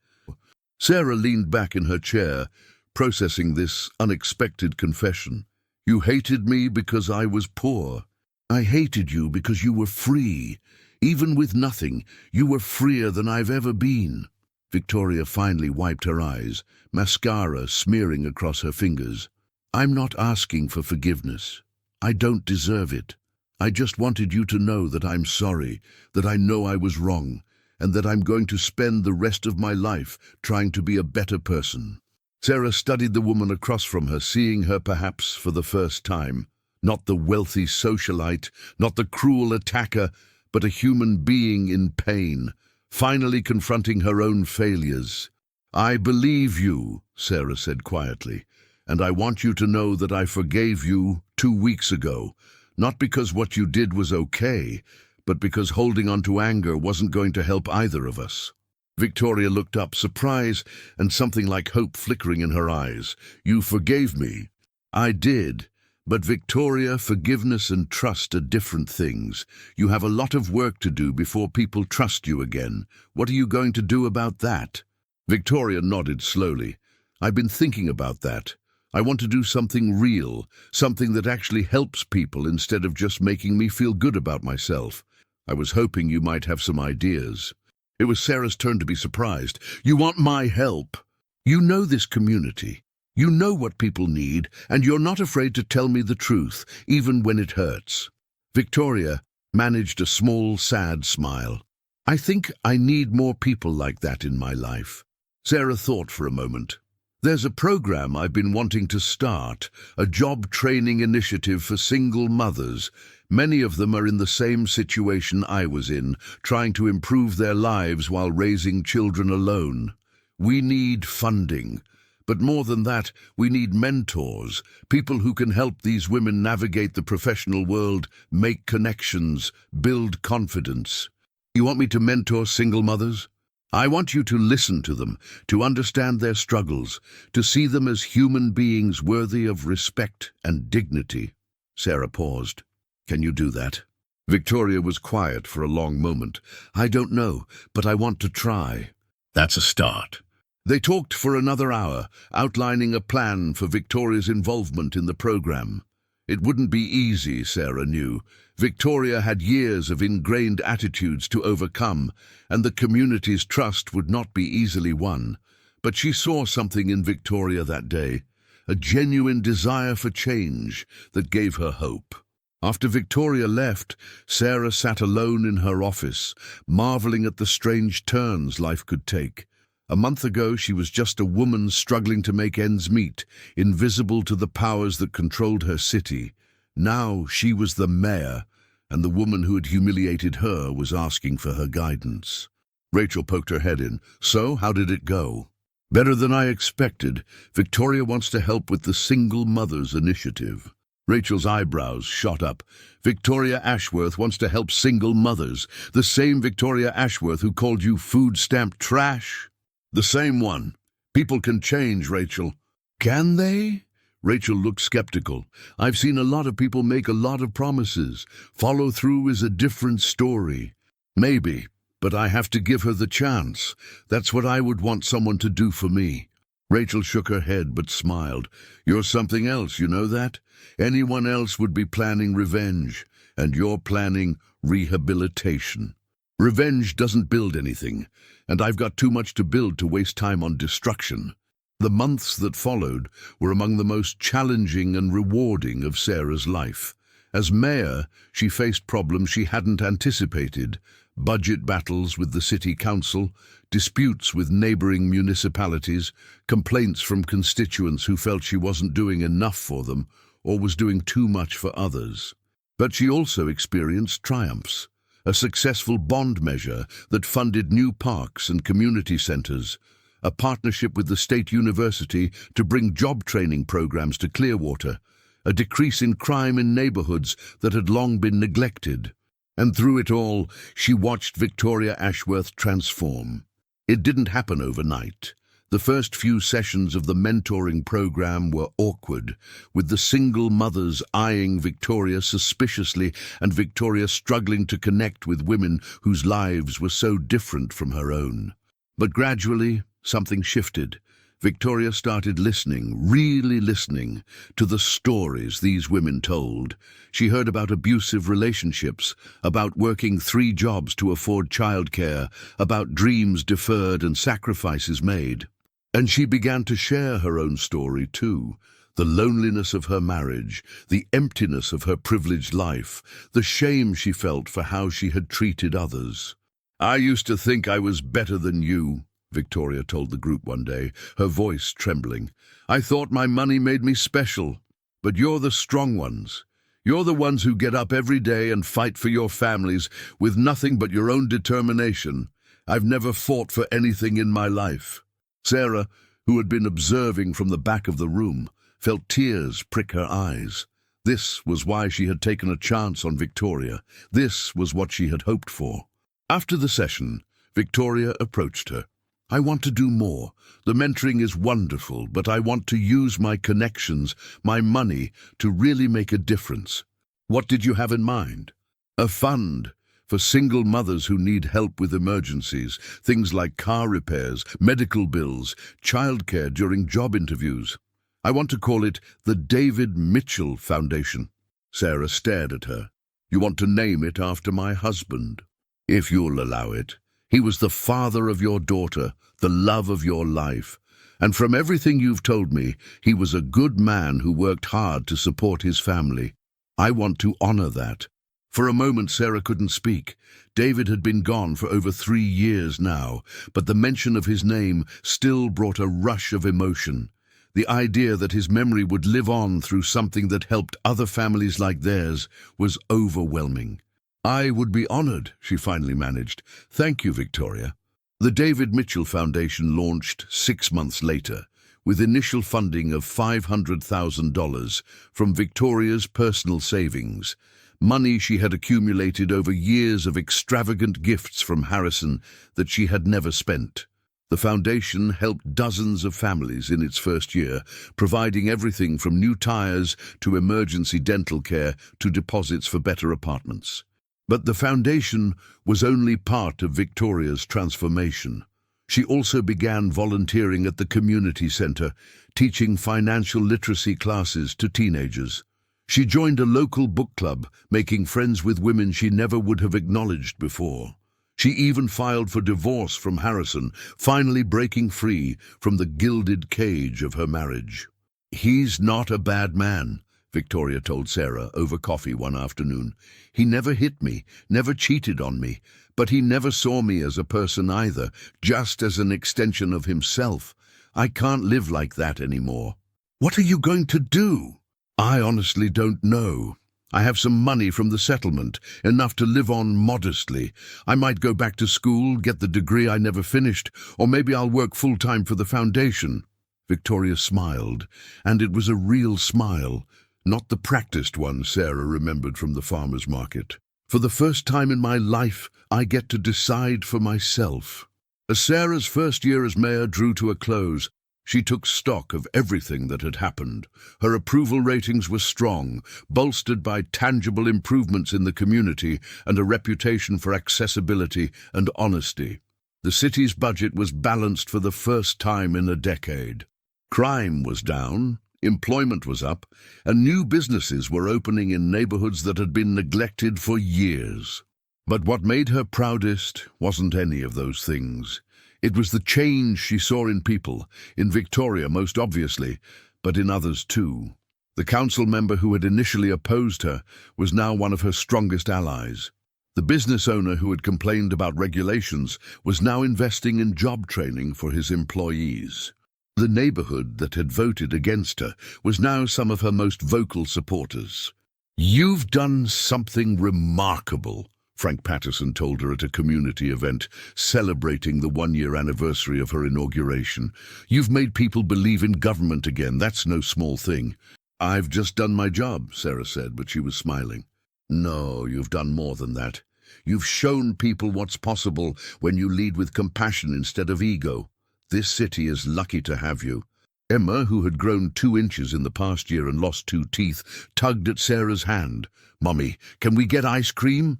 A: Sarah leaned back in her chair, processing this unexpected confession. "You hated me because I was poor. I hated you because you were free. Even with nothing, you were freer than I've ever been." Victoria finally wiped her eyes, mascara smearing across her fingers. "I'm not asking for forgiveness. I don't deserve it. I just wanted you to know that I'm sorry, that I know I was wrong, and that I'm going to spend the rest of my life trying to be a better person." Sarah studied the woman across from her, seeing her perhaps for the first time. Not the wealthy socialite, not the cruel attacker, but a human being in pain, finally confronting her own failures. "I believe you," Sarah said quietly, "and I want you to know that I forgave you 2 weeks ago, not because what you did was okay, but because holding on to anger wasn't going to help either of us." Victoria looked up, surprise and something like hope flickering in her eyes. "You forgave me?" "I did, But Victoria, forgiveness and trust are different things. You have a lot of work to do before people trust you again. What are you going to do about that? Victoria nodded slowly. I've been thinking about that. I want to do something real, something that actually helps people instead of just making me feel good about myself. I was hoping you might have some ideas. It was Sarah's turn to be surprised. You want my help? You know this community. You know what people need, and you're not afraid to tell me the truth, even when it hurts. Victoria managed a small, sad smile. I think I need more people like that in my life. Sarah thought for a moment. There's a program I've been wanting to start, a job training initiative for single mothers. Many of them are in the same situation I was in, trying to improve their lives while raising children alone. We need funding. But more than that, we need mentors, people who can help these women navigate the professional world, make connections, build confidence. You want me to mentor single mothers? I want you to listen to them, to understand their struggles, to see them as human beings worthy of respect and dignity. Sarah paused. Can you do that? Victoria was quiet for a long moment. I don't know, but I want to try. That's a start. They talked for another hour, outlining a plan for Victoria's involvement in the program. It wouldn't be easy, Sarah knew. Victoria had years of ingrained attitudes to overcome, and the community's trust would not be easily won. But she saw something in Victoria that day, a genuine desire for change that gave her hope. After Victoria left, Sarah sat alone in her office, marveling at the strange turns life could take. A month ago, she was just a woman struggling to make ends meet, invisible to the powers that controlled her city. Now she was the mayor, and the woman who had humiliated her was asking for her guidance. Rachel poked her head in. So, how did it go? Better than I expected. Victoria wants to help with the Single Mothers Initiative. Rachel's eyebrows shot up. Victoria Ashworth wants to help single mothers. The same Victoria Ashworth who called you food stamp trash? The same one. People can change, Rachel. Can they? Rachel looked skeptical. I've seen a lot of people make a lot of promises. Follow through is a different story. Maybe, but I have to give her the chance. That's what I would want someone to do for me. Rachel shook her head but smiled. You're something else, you know that? Anyone else would be planning revenge, and you're planning rehabilitation. Revenge doesn't build anything, and I've got too much to build to waste time on destruction. The months that followed were among the most challenging and rewarding of Sarah's life. As mayor, she faced problems she hadn't anticipated: budget battles with the city council, disputes with neighboring municipalities, complaints from constituents who felt she wasn't doing enough for them or was doing too much for others. But she also experienced triumphs. A successful bond measure that funded new parks and community centers, a partnership with the state university to bring job training programs to Clearwater, a decrease in crime in neighborhoods that had long been neglected. And through it all, she watched Victoria Ashworth transform. It didn't happen overnight. The first few sessions of the mentoring program were awkward, with the single mothers eyeing Victoria suspiciously and Victoria struggling to connect with women whose lives were so different from her own. But gradually, something shifted. Victoria started listening, really listening, to the stories these women told. She heard about abusive relationships, about working 3 jobs to afford childcare, about dreams deferred and sacrifices made. And she began to share her own story too. The loneliness of her marriage, the emptiness of her privileged life, the shame she felt for how she had treated others. I used to think I was better than you, Victoria told the group one day, her voice trembling. I thought my money made me special, but you're the strong ones. You're the ones who get up every day and fight for your families with nothing but your own determination. I've never fought for anything in my life. Sarah, who had been observing from the back of the room, felt tears prick her eyes. This was why she had taken a chance on Victoria. This was what she had hoped for. After the session, Victoria approached her. I want to do more. The mentoring is wonderful, but I want to use my connections, my money, to really make a difference. What did you have in mind? A fund for single mothers who need help with emergencies, things like car repairs, medical bills, childcare during job interviews. I want to call it the David Mitchell Foundation. Sarah stared at her. You want to name it after my husband? If you'll allow it. He was the father of your daughter, the love of your life. And from everything you've told me, he was a good man who worked hard to support his family. I want to honor that. For a moment, Sarah couldn't speak. David had been gone for over 3 years now, but the mention of his name still brought a rush of emotion. The idea that his memory would live on through something that helped other families like theirs was overwhelming. I would be honored, she finally managed. Thank you, Victoria. The David Mitchell Foundation launched 6 months later, with initial funding of $500,000 from Victoria's personal savings, money she had accumulated over years of extravagant gifts from Harrison that she had never spent. The foundation helped dozens of families in its first year, providing everything from new tires to emergency dental care to deposits for better apartments. But the foundation was only part of Victoria's transformation. She also began volunteering at the community center, teaching financial literacy classes to teenagers. She joined a local book club, making friends with women she never would have acknowledged before. She even filed for divorce from Harrison, finally breaking free from the gilded cage of her marriage. He's not a bad man, Victoria told Sarah over coffee one afternoon. He never hit me, never cheated on me, but he never saw me as a person either, just as an extension of himself. I can't live like that anymore. What are you going to do? I honestly don't know. I have some money from the settlement, enough to live on modestly. I might go back to school, get the degree I never finished, or maybe I'll work full-time for the foundation. Victoria smiled, and it was a real smile, not the practiced one Sarah remembered from the farmer's market. For the first time in my life, I get to decide for myself. As Sarah's first year as mayor drew to a close, she took stock of everything that had happened. Her approval ratings were strong, bolstered by tangible improvements in the community and a reputation for accessibility and honesty. The city's budget was balanced for the first time in a decade. Crime was down, employment was up, and new businesses were opening in neighborhoods that had been neglected for years. But what made her proudest wasn't any of those things. It was the change she saw in people, in Victoria most obviously, but in others too. The council member who had initially opposed her was now one of her strongest allies. The business owner who had complained about regulations was now investing in job training for his employees. The neighborhood that had voted against her was now some of her most vocal supporters. "You've done something remarkable," Frank Patterson told her at a community event celebrating the 1-year anniversary of her inauguration. "You've made people believe in government again. That's no small thing." "I've just done my job," Sarah said, but she was smiling. "No, you've done more than that. You've shown people what's possible when you lead with compassion instead of ego. This city is lucky to have you." Emma, who had grown 2 inches in the past year and lost 2 teeth, tugged at Sarah's hand. "Mommy, can we get ice cream?"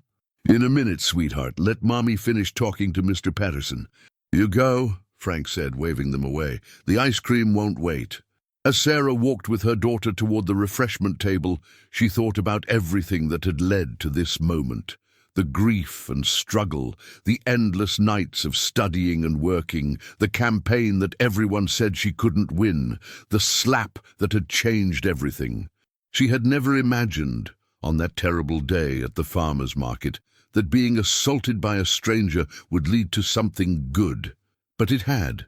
A: "In a minute, sweetheart. Let Mommy finish talking to Mr. Patterson." "You go," Frank said, waving them away. "The ice cream won't wait." As Sarah walked with her daughter toward the refreshment table, she thought about everything that had led to this moment. The grief and struggle, the endless nights of studying and working, the campaign that everyone said she couldn't win, the slap that had changed everything. She had never imagined, on that terrible day at the farmer's market, that being assaulted by a stranger would lead to something good. But it had.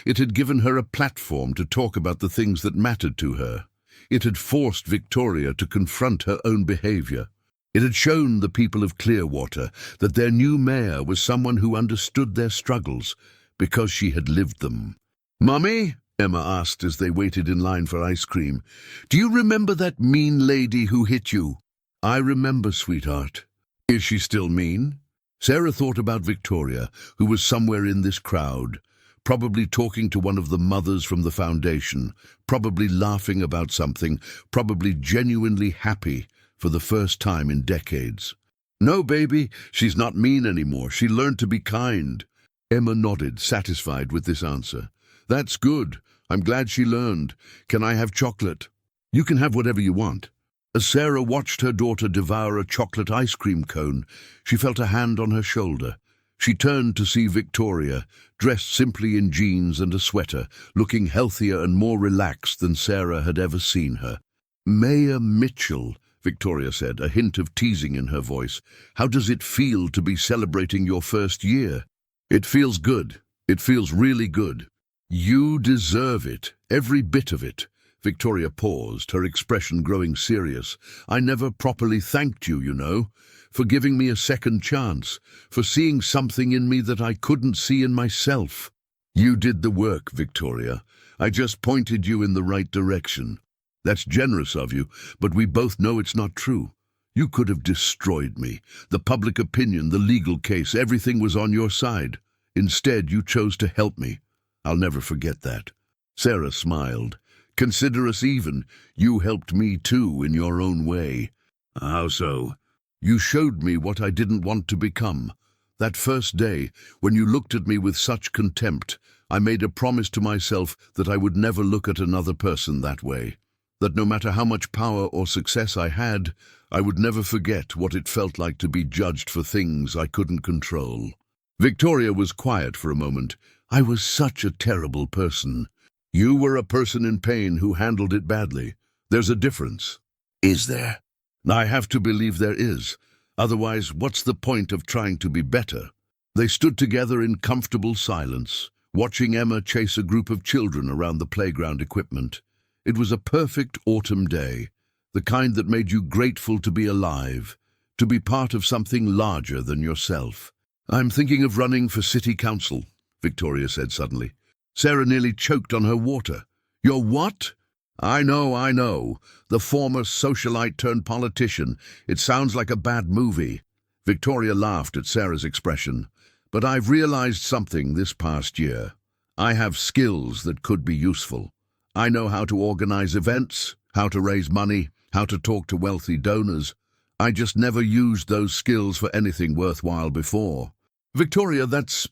A: It had given her a platform to talk about the things that mattered to her. It had forced Victoria to confront her own behavior. It had shown the people of Clearwater that their new mayor was someone who understood their struggles because she had lived them. "Mummy?" Emma asked as they waited in line for ice cream. "Do you remember that mean lady who hit you?" "I remember, sweetheart." "Is she still mean?" Sarah thought about Victoria, who was somewhere in this crowd, probably talking to one of the mothers from the foundation, probably laughing about something, probably genuinely happy for the first time in decades. "No, baby, she's not mean anymore. She learned to be kind." Emma nodded, satisfied with this answer. "That's good. I'm glad she learned. Can I have chocolate?" "You can have whatever you want." As Sarah watched her daughter devour a chocolate ice cream cone, she felt a hand on her shoulder. She turned to see Victoria, dressed simply in jeans and a sweater, looking healthier and more relaxed than Sarah had ever seen her. "Mayor Mitchell," Victoria said, a hint of teasing in her voice, "how does it feel to be celebrating your first year?" "It feels good. It feels really good." "You deserve it, every bit of it." Victoria paused, her expression growing serious. "I never properly thanked you, you know, for giving me a second chance, for seeing something in me that I couldn't see in myself." "You did the work, Victoria. I just pointed you in the right direction." "That's generous of you, but we both know it's not true. You could have destroyed me. The public opinion, the legal case, everything was on your side. Instead, you chose to help me. I'll never forget that." Sarah smiled. "Consider us even. You helped me too, in your own way." "How so?" "You showed me what I didn't want to become. That first day, when you looked at me with such contempt, I made a promise to myself that I would never look at another person that way. That no matter how much power or success I had, I would never forget what it felt like to be judged for things I couldn't control." Victoria was quiet for a moment. "I was such a terrible person." "You were a person in pain who handled it badly. There's a difference." "Is there?" "I have to believe there is. Otherwise, what's the point of trying to be better?" They stood together in comfortable silence, watching Emma chase a group of children around the playground equipment. It was a perfect autumn day, the kind that made you grateful to be alive, to be part of something larger than yourself. "I'm thinking of running for city council," Victoria said suddenly. Sarah nearly choked on her water. "You're what?" I know. The former socialite turned politician. It sounds like a bad movie." Victoria laughed at Sarah's expression. "But I've realized something this past year. I have skills that could be useful. I know how to organize events, how to raise money, how to talk to wealthy donors. I just never used those skills for anything worthwhile before." "Victoria, that's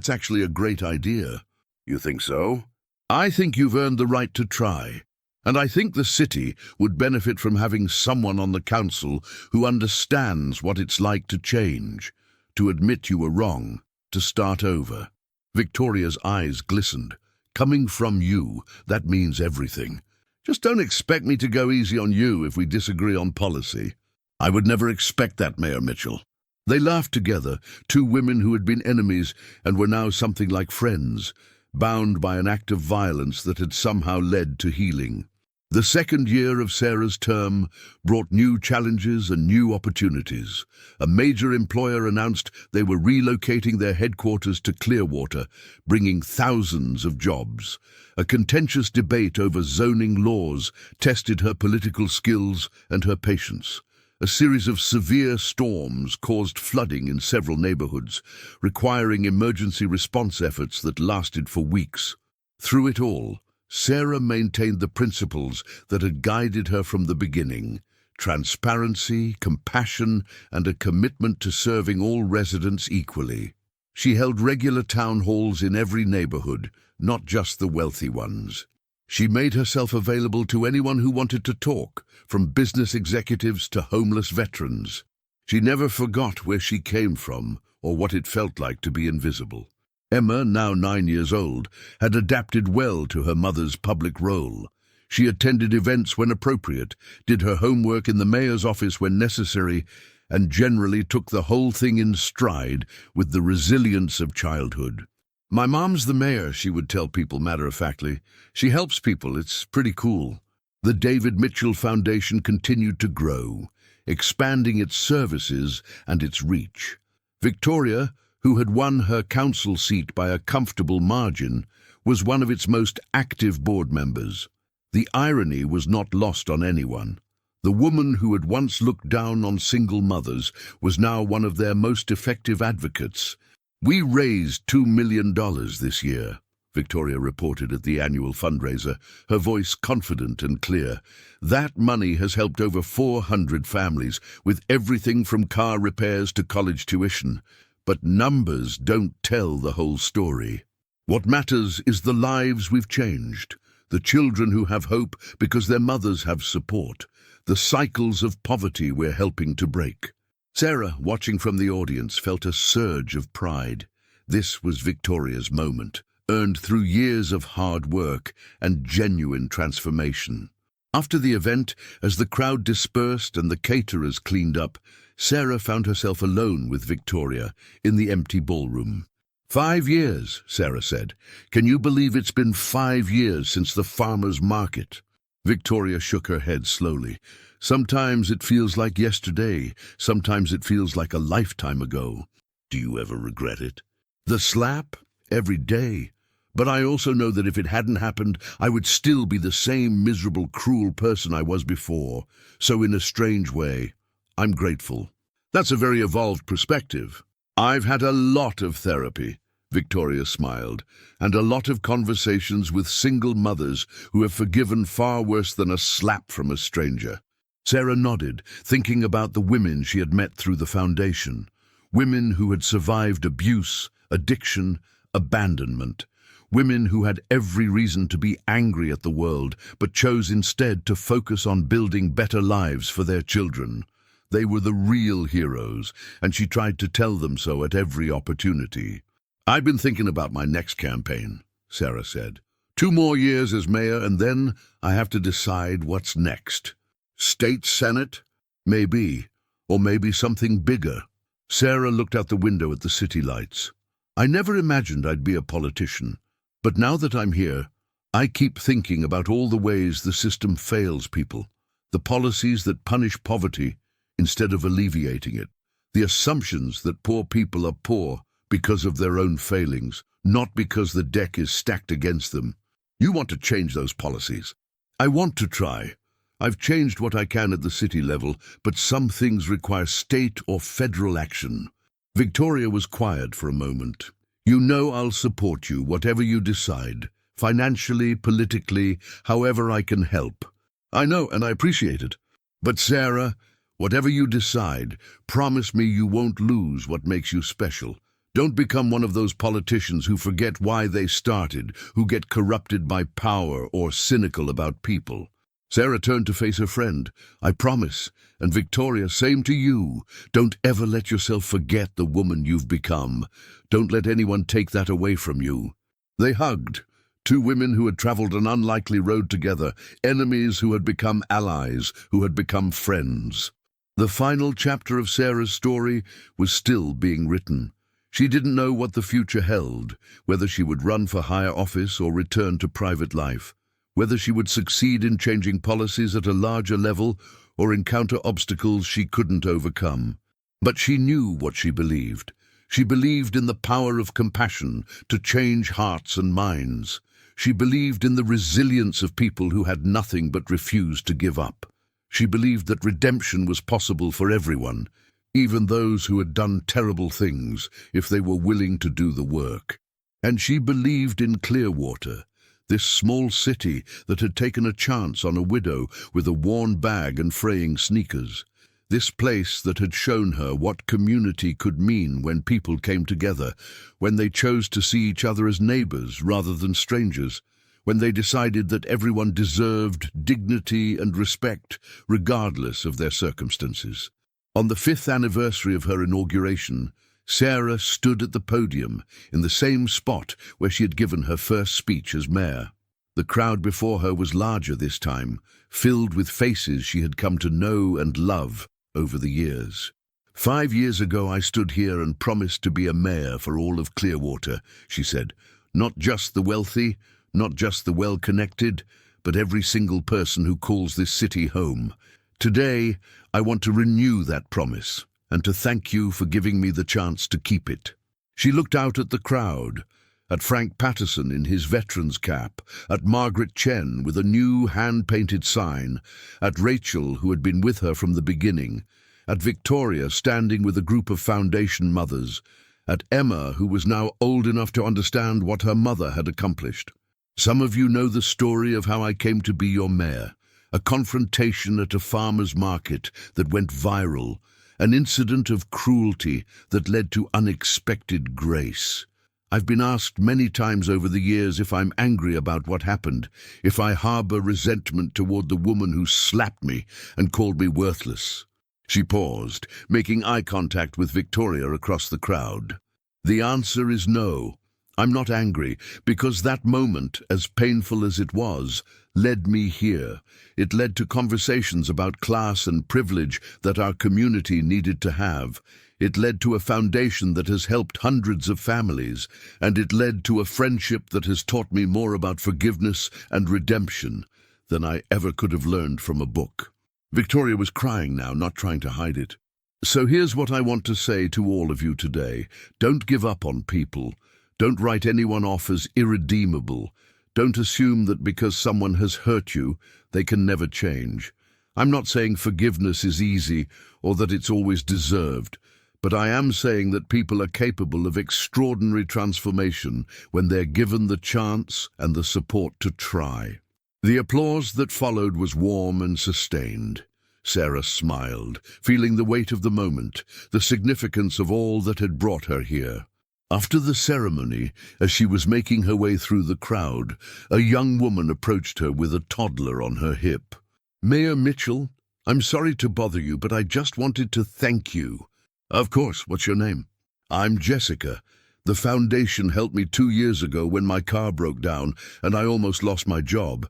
A: actually a great idea." "You think so?" "I think you've earned the right to try. And I think the city would benefit from having someone on the council who understands what it's like to change, to admit you were wrong, to start over." Victoria's eyes glistened. "Coming from you, that means everything. Just don't expect me to go easy on you if we disagree on policy." "I would never expect that, Mayor Mitchell." They laughed together, two women who had been enemies and were now something like friends, bound by an act of violence that had somehow led to healing. The second year of Sarah's term brought new challenges and new opportunities. A major employer announced they were relocating their headquarters to Clearwater, bringing thousands of jobs. A contentious debate over zoning laws tested her political skills and her patience. A series of severe storms caused flooding in several neighborhoods, requiring emergency response efforts that lasted for weeks. Through it all, Sarah maintained the principles that had guided her from the beginning: transparency, compassion, and a commitment to serving all residents equally. She held regular town halls in every neighborhood, not just the wealthy ones. She made herself available to anyone who wanted to talk, from business executives to homeless veterans. She never forgot where she came from or what it felt like to be invisible. Emma, now 9 years old, had adapted well to her mother's public role. She attended events when appropriate, did her homework in the mayor's office when necessary, and generally took the whole thing in stride with the resilience of childhood. "My mom's the mayor," she would tell people matter-of-factly. "She helps people. It's pretty cool." The David Mitchell Foundation continued to grow, expanding its services and its reach. Victoria, who had won her council seat by a comfortable margin, was one of its most active board members. The irony was not lost on anyone. The woman who had once looked down on single mothers was now one of their most effective advocates. "We raised $2 million this year," Victoria reported at the annual fundraiser, her voice confident and clear. That money has helped over 400 families, with everything from car repairs to college tuition. But numbers don't tell the whole story. What matters is the lives we've changed, the children who have hope because their mothers have support, the cycles of poverty we're helping to break. Sarah, watching from the audience, felt a surge of pride. This was Victoria's moment, earned through years of hard work and genuine transformation. After the event, as the crowd dispersed and the caterers cleaned up, Sarah found herself alone with Victoria in the empty ballroom. 5 years, Sarah said. Can you believe it's been 5 years since the farmer's market? Victoria shook her head slowly. Sometimes it feels like yesterday, sometimes it feels like a lifetime ago. Do you ever regret it? The slap? Every day. But I also know that if it hadn't happened, I would still be the same miserable, cruel person I was before. So in a strange way, I'm grateful. That's a very evolved perspective. I've had a lot of therapy, Victoria smiled, and a lot of conversations with single mothers who have forgiven far worse than a slap from a stranger. Sarah nodded, thinking about the women she had met through the foundation. Women who had survived abuse, addiction, abandonment. Women who had every reason to be angry at the world, but chose instead to focus on building better lives for their children. They were the real heroes, and she tried to tell them so at every opportunity. I've been thinking about my next campaign, Sarah said. 2 more years as mayor, and then I have to decide what's next. State Senate? Maybe. Or maybe something bigger. Sarah looked out the window at the city lights. I never imagined I'd be a politician. But now that I'm here, I keep thinking about all the ways the system fails people, the policies that punish poverty instead of alleviating it, the assumptions that poor people are poor because of their own failings, not because the deck is stacked against them. You want to change those policies. I want to try. I've changed what I can at the city level, but some things require state or federal action. Victoria was quiet for a moment. You know I'll support you, whatever you decide, financially, politically, however I can help. I know, and I appreciate it. But Sarah, whatever you decide, promise me you won't lose what makes you special. Don't become one of those politicians who forget why they started, who get corrupted by power or cynical about people. Sarah turned to face her friend. I promise. And Victoria, same to you. Don't ever let yourself forget the woman you've become. Don't let anyone take that away from you. They hugged. 2 women who had traveled an unlikely road together, enemies who had become allies, who had become friends. The final chapter of Sarah's story was still being written. She didn't know what the future held, whether she would run for higher office or return to private life, whether she would succeed in changing policies at a larger level or encounter obstacles she couldn't overcome. But she knew what she believed. She believed in the power of compassion to change hearts and minds. She believed in the resilience of people who had nothing but refused to give up. She believed that redemption was possible for everyone, even those who had done terrible things, if they were willing to do the work. And she believed in Clearwater, this small city that had taken a chance on a widow with a worn bag and fraying sneakers. This place that had shown her what community could mean when people came together, when they chose to see each other as neighbors rather than strangers, when they decided that everyone deserved dignity and respect regardless of their circumstances. On the 5th anniversary of her inauguration, Sarah stood at the podium in the same spot where she had given her first speech as mayor. The crowd before her was larger this time, filled with faces she had come to know and love over the years. 5 years ago I stood here and promised to be a mayor for all of Clearwater, she said. Not just the wealthy, not just the well-connected, but every single person who calls this city home. Today, I want to renew that promise, and to thank you for giving me the chance to keep it. She looked out at the crowd, at Frank Patterson in his veteran's cap, at Margaret Chen with a new hand-painted sign, at Rachel, who had been with her from the beginning, at Victoria standing with a group of foundation mothers, at Emma, who was now old enough to understand what her mother had accomplished. Some of you know the story of how I came to be your mayor, a confrontation at a farmer's market that went viral, an incident of cruelty that led to unexpected grace. I've been asked many times over the years if I'm angry about what happened, if I harbor resentment toward the woman who slapped me and called me worthless. She paused, making eye contact with Victoria across the crowd. The answer is no. I'm not angry, because that moment, as painful as it was, led me here. It led to conversations about class and privilege that our community needed to have. It led to a foundation that has helped hundreds of families, and it led to a friendship that has taught me more about forgiveness and redemption than I ever could have learned from a book. Victoria was crying now, not trying to hide it. So here's what I want to say to all of you today. Don't give up on people. Don't write anyone off as irredeemable. Don't assume that because someone has hurt you, they can never change. I'm not saying forgiveness is easy or that it's always deserved, but I am saying that people are capable of extraordinary transformation when they're given the chance and the support to try. The applause that followed was warm and sustained. Sarah smiled, feeling the weight of the moment, the significance of all that had brought her here. After the ceremony, as she was making her way through the crowd, a young woman approached her with a toddler on her hip. "Mayor Mitchell, I'm sorry to bother you, but I just wanted to thank you." "Of course, what's your name?" "I'm Jessica. The foundation helped me 2 years ago when my car broke down and I almost lost my job.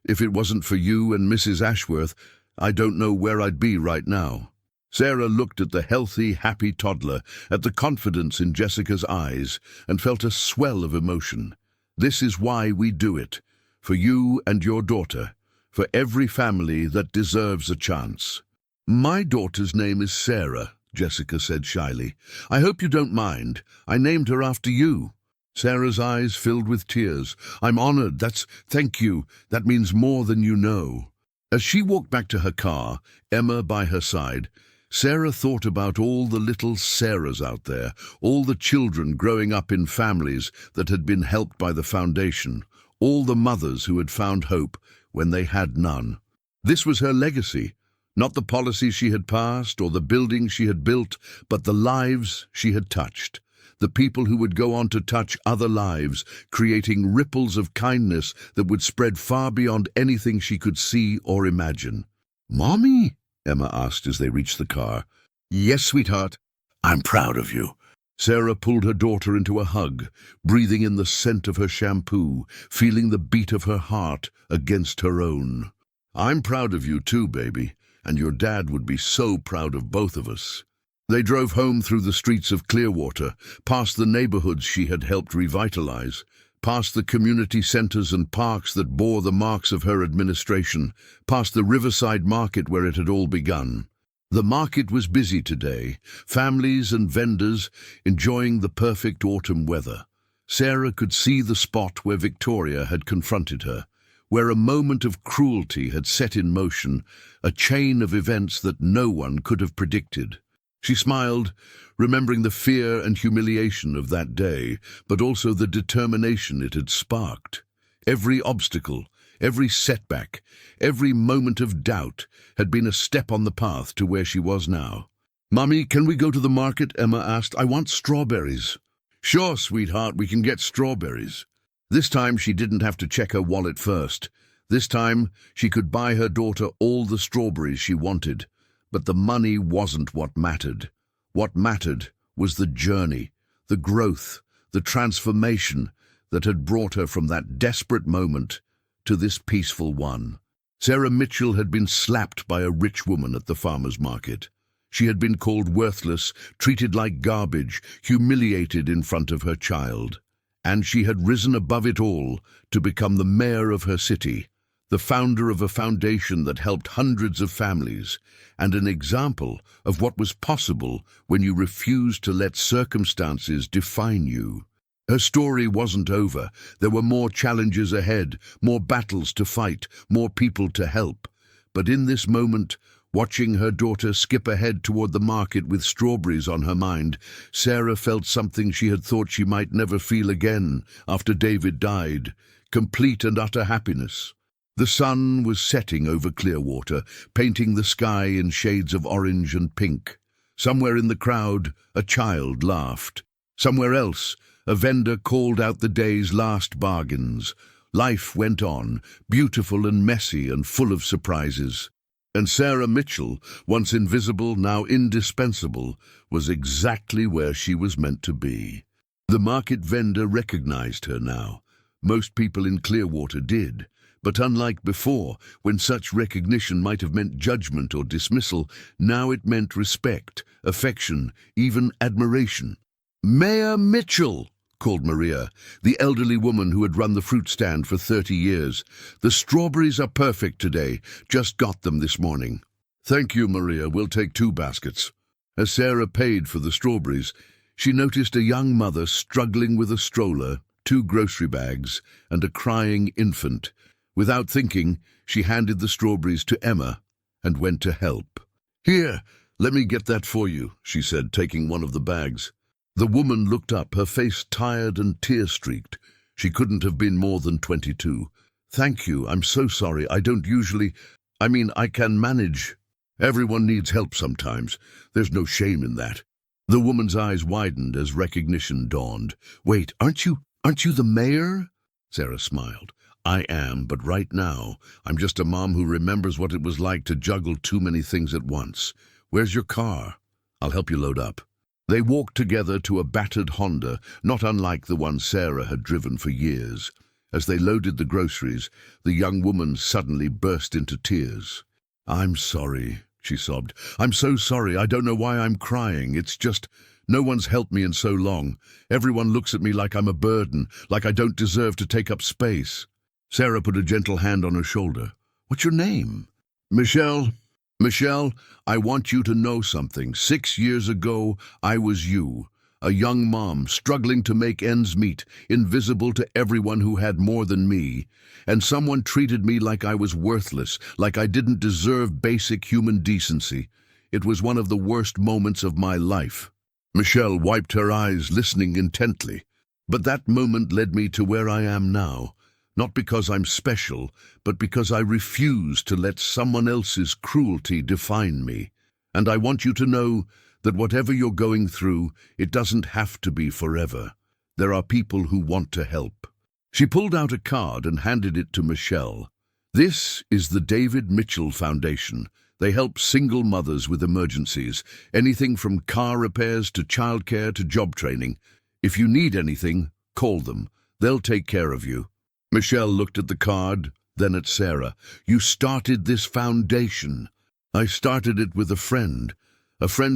A: If it wasn't for you and Mrs. Ashworth, I don't know where I'd be right now." Sarah looked at the healthy, happy toddler, at the confidence in Jessica's eyes, and felt a swell of emotion. This is why we do it. For you and your daughter. For every family that deserves a chance. "My daughter's name is Sarah," Jessica said shyly. "I hope you don't mind. I named her after you." Sarah's eyes filled with tears. "I'm honored. Thank you. That means more than you know." As she walked back to her car, Emma by her side, Sarah thought about all the little Sarahs out there, all the children growing up in families that had been helped by the foundation, all the mothers who had found hope when they had none. This was her legacy, not the policies she had passed or the buildings she had built, but the lives she had touched, the people who would go on to touch other lives, creating ripples of kindness that would spread far beyond anything she could see or imagine. "Mommy?" Emma asked as they reached the car. "Yes, sweetheart. I'm proud of you." Sarah pulled her daughter into a hug, breathing in the scent of her shampoo, feeling the beat of her heart against her own. "I'm proud of you too, baby, and your dad would be so proud of both of us." They drove home through the streets of Clearwater, past the neighborhoods she had helped revitalize, past the community centers and parks that bore the marks of her administration, past the riverside market where it had all begun. The market was busy today, families and vendors enjoying the perfect autumn weather. Sarah could see the spot where Victoria had confronted her, where a moment of cruelty had set in motion a chain of events that no one could have predicted. She smiled, remembering the fear and humiliation of that day, but also the determination it had sparked. Every obstacle, every setback, every moment of doubt had been a step on the path to where she was now. "Mommy, can we go to the market?" Emma asked. "I want strawberries." "Sure, sweetheart, we can get strawberries." This time she didn't have to check her wallet first. This time she could buy her daughter all the strawberries she wanted. But the money wasn't what mattered. What mattered was the journey, the growth, the transformation that had brought her from that desperate moment to this peaceful one. Sarah Mitchell had been slapped by a rich woman at the farmer's market. She had been called worthless, treated like garbage, humiliated in front of her child. And she had risen above it all to become the mayor of her city, the founder of a foundation that helped hundreds of families, and an example of what was possible when you refused to let circumstances define you. Her story wasn't over. There were more challenges ahead, more battles to fight, more people to help. But in this moment, Watching her daughter skip ahead toward the market with strawberries on her mind, Sarah felt something she had thought she might never feel again after David died: complete and utter happiness. The sun was setting over Clearwater, painting the sky in shades of orange and pink. Somewhere in the crowd, a child laughed. Somewhere else, a vendor called out the day's last bargains. Life went on, beautiful and messy and full of surprises. And Sarah Mitchell, once invisible, now indispensable, was exactly where she was meant to be. The market vendor recognized her now. Most people in Clearwater did. But unlike before, when such recognition might have meant judgment or dismissal, now it meant respect, affection, even admiration. "Mayor Mitchell!" called Maria, the elderly woman who had run the fruit stand for 30 years. "The strawberries are perfect today. Just got them this morning." "Thank you, Maria. We'll take 2 baskets." As Sarah paid for the strawberries, she noticed a young mother struggling with a stroller, 2 grocery bags, and a crying infant. Without thinking, she handed the strawberries to Emma and went to help. "Here, let me get that for you," she said, taking one of the bags. The woman looked up, her face tired and tear-streaked. She couldn't have been more than 22. "Thank you, I'm so sorry. I don't usually... I can manage. Everyone needs help sometimes. There's no shame in that." The woman's eyes widened as recognition dawned. "Wait, aren't you the mayor?" Sarah smiled. "I am, but right now, I'm just a mom who remembers what it was like to juggle too many things at once. Where's your car? I'll help you load up." They walked together to a battered Honda, not unlike the one Sarah had driven for years. As they loaded the groceries, the young woman suddenly burst into tears. "I'm sorry," she sobbed. "I'm so sorry. I don't know why I'm crying. It's just, no one's helped me in so long. Everyone looks at me like I'm a burden, like I don't deserve to take up space." Sarah put a gentle hand on her shoulder. "What's your name?" "Michelle. Michelle, I want you to know something. 6 years ago, I was you, a young mom struggling to make ends meet, invisible to everyone who had more than me, and someone treated me like I was worthless, like I didn't deserve basic human decency. It was one of the worst moments of my life." Michelle wiped her eyes, listening intently. "But that moment led me to where I am now. Not because I'm special, but because I refuse to let someone else's cruelty define me. And I want you to know that whatever you're going through, it doesn't have to be forever. There are people who want to help." She pulled out a card and handed it to Michelle. "This is the David Mitchell Foundation. They help single mothers with emergencies, anything from car repairs to childcare to job training. If you need anything, call them. They'll take care of you." Michelle looked at the card, then at Sarah. "You started this foundation." "I started it with a friend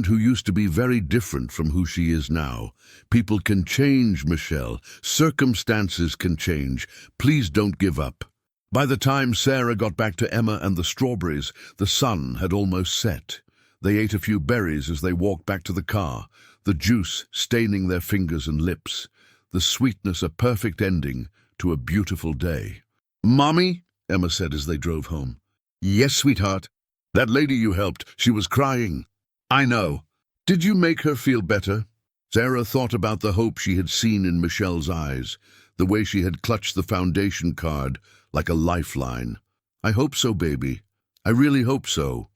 A: who used to be very different from who she is now. People can change, Michelle. Circumstances can change. Please don't give up." By the time Sarah got back to Emma and the strawberries, the sun had almost set. They ate a few berries as they walked back to the car, the juice staining their fingers and lips, the sweetness a perfect ending to a beautiful day. "Mommy," Emma said as they drove home. "Yes, sweetheart." "That lady you helped, she was crying." "I know. Did you make her feel better?" Sarah thought about the hope she had seen in Michelle's eyes, the way she had clutched the foundation card like a lifeline. "I hope so, baby. I really hope so."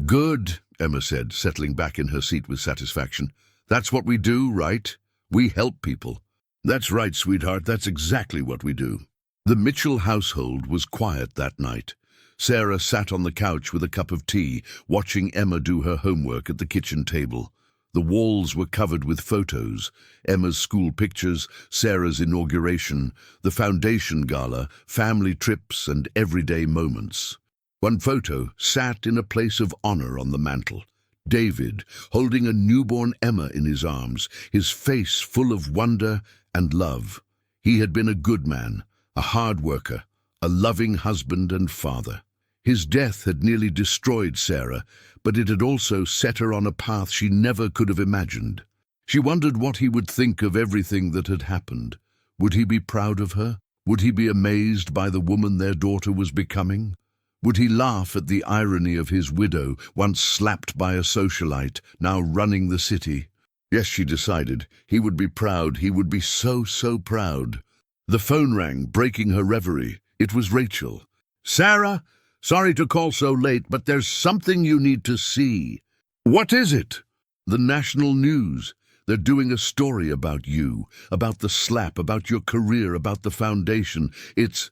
A: "Good," Emma said, settling back in her seat with satisfaction. "That's what we do, right? We help people." "That's right, sweetheart. That's exactly what we do." The Mitchell household was quiet that night. Sarah sat on the couch with a cup of tea, watching Emma do her homework at the kitchen table. The walls were covered with photos: Emma's school pictures, Sarah's inauguration, the foundation gala, family trips, and everyday moments. One photo sat in a place of honor on the mantel. David, holding a newborn Emma in his arms, his face full of wonder and love. He had been a good man, a hard worker, a loving husband and father. His death had nearly destroyed Sarah, but it had also set her on a path she never could have imagined. She wondered what he would think of everything that had happened. Would he be proud of her? Would he be amazed by the woman their daughter was becoming? Would he laugh at the irony of his widow, once slapped by a socialite, now running the city? Yes, she decided. He would be proud. He would be so, so proud. The phone rang, breaking her reverie. It was Rachel. "Sarah, sorry to call so late, but there's something you need to see." "What is it?" "The national news. They're doing a story about you, about the SLAP, about your career, about the foundation. It's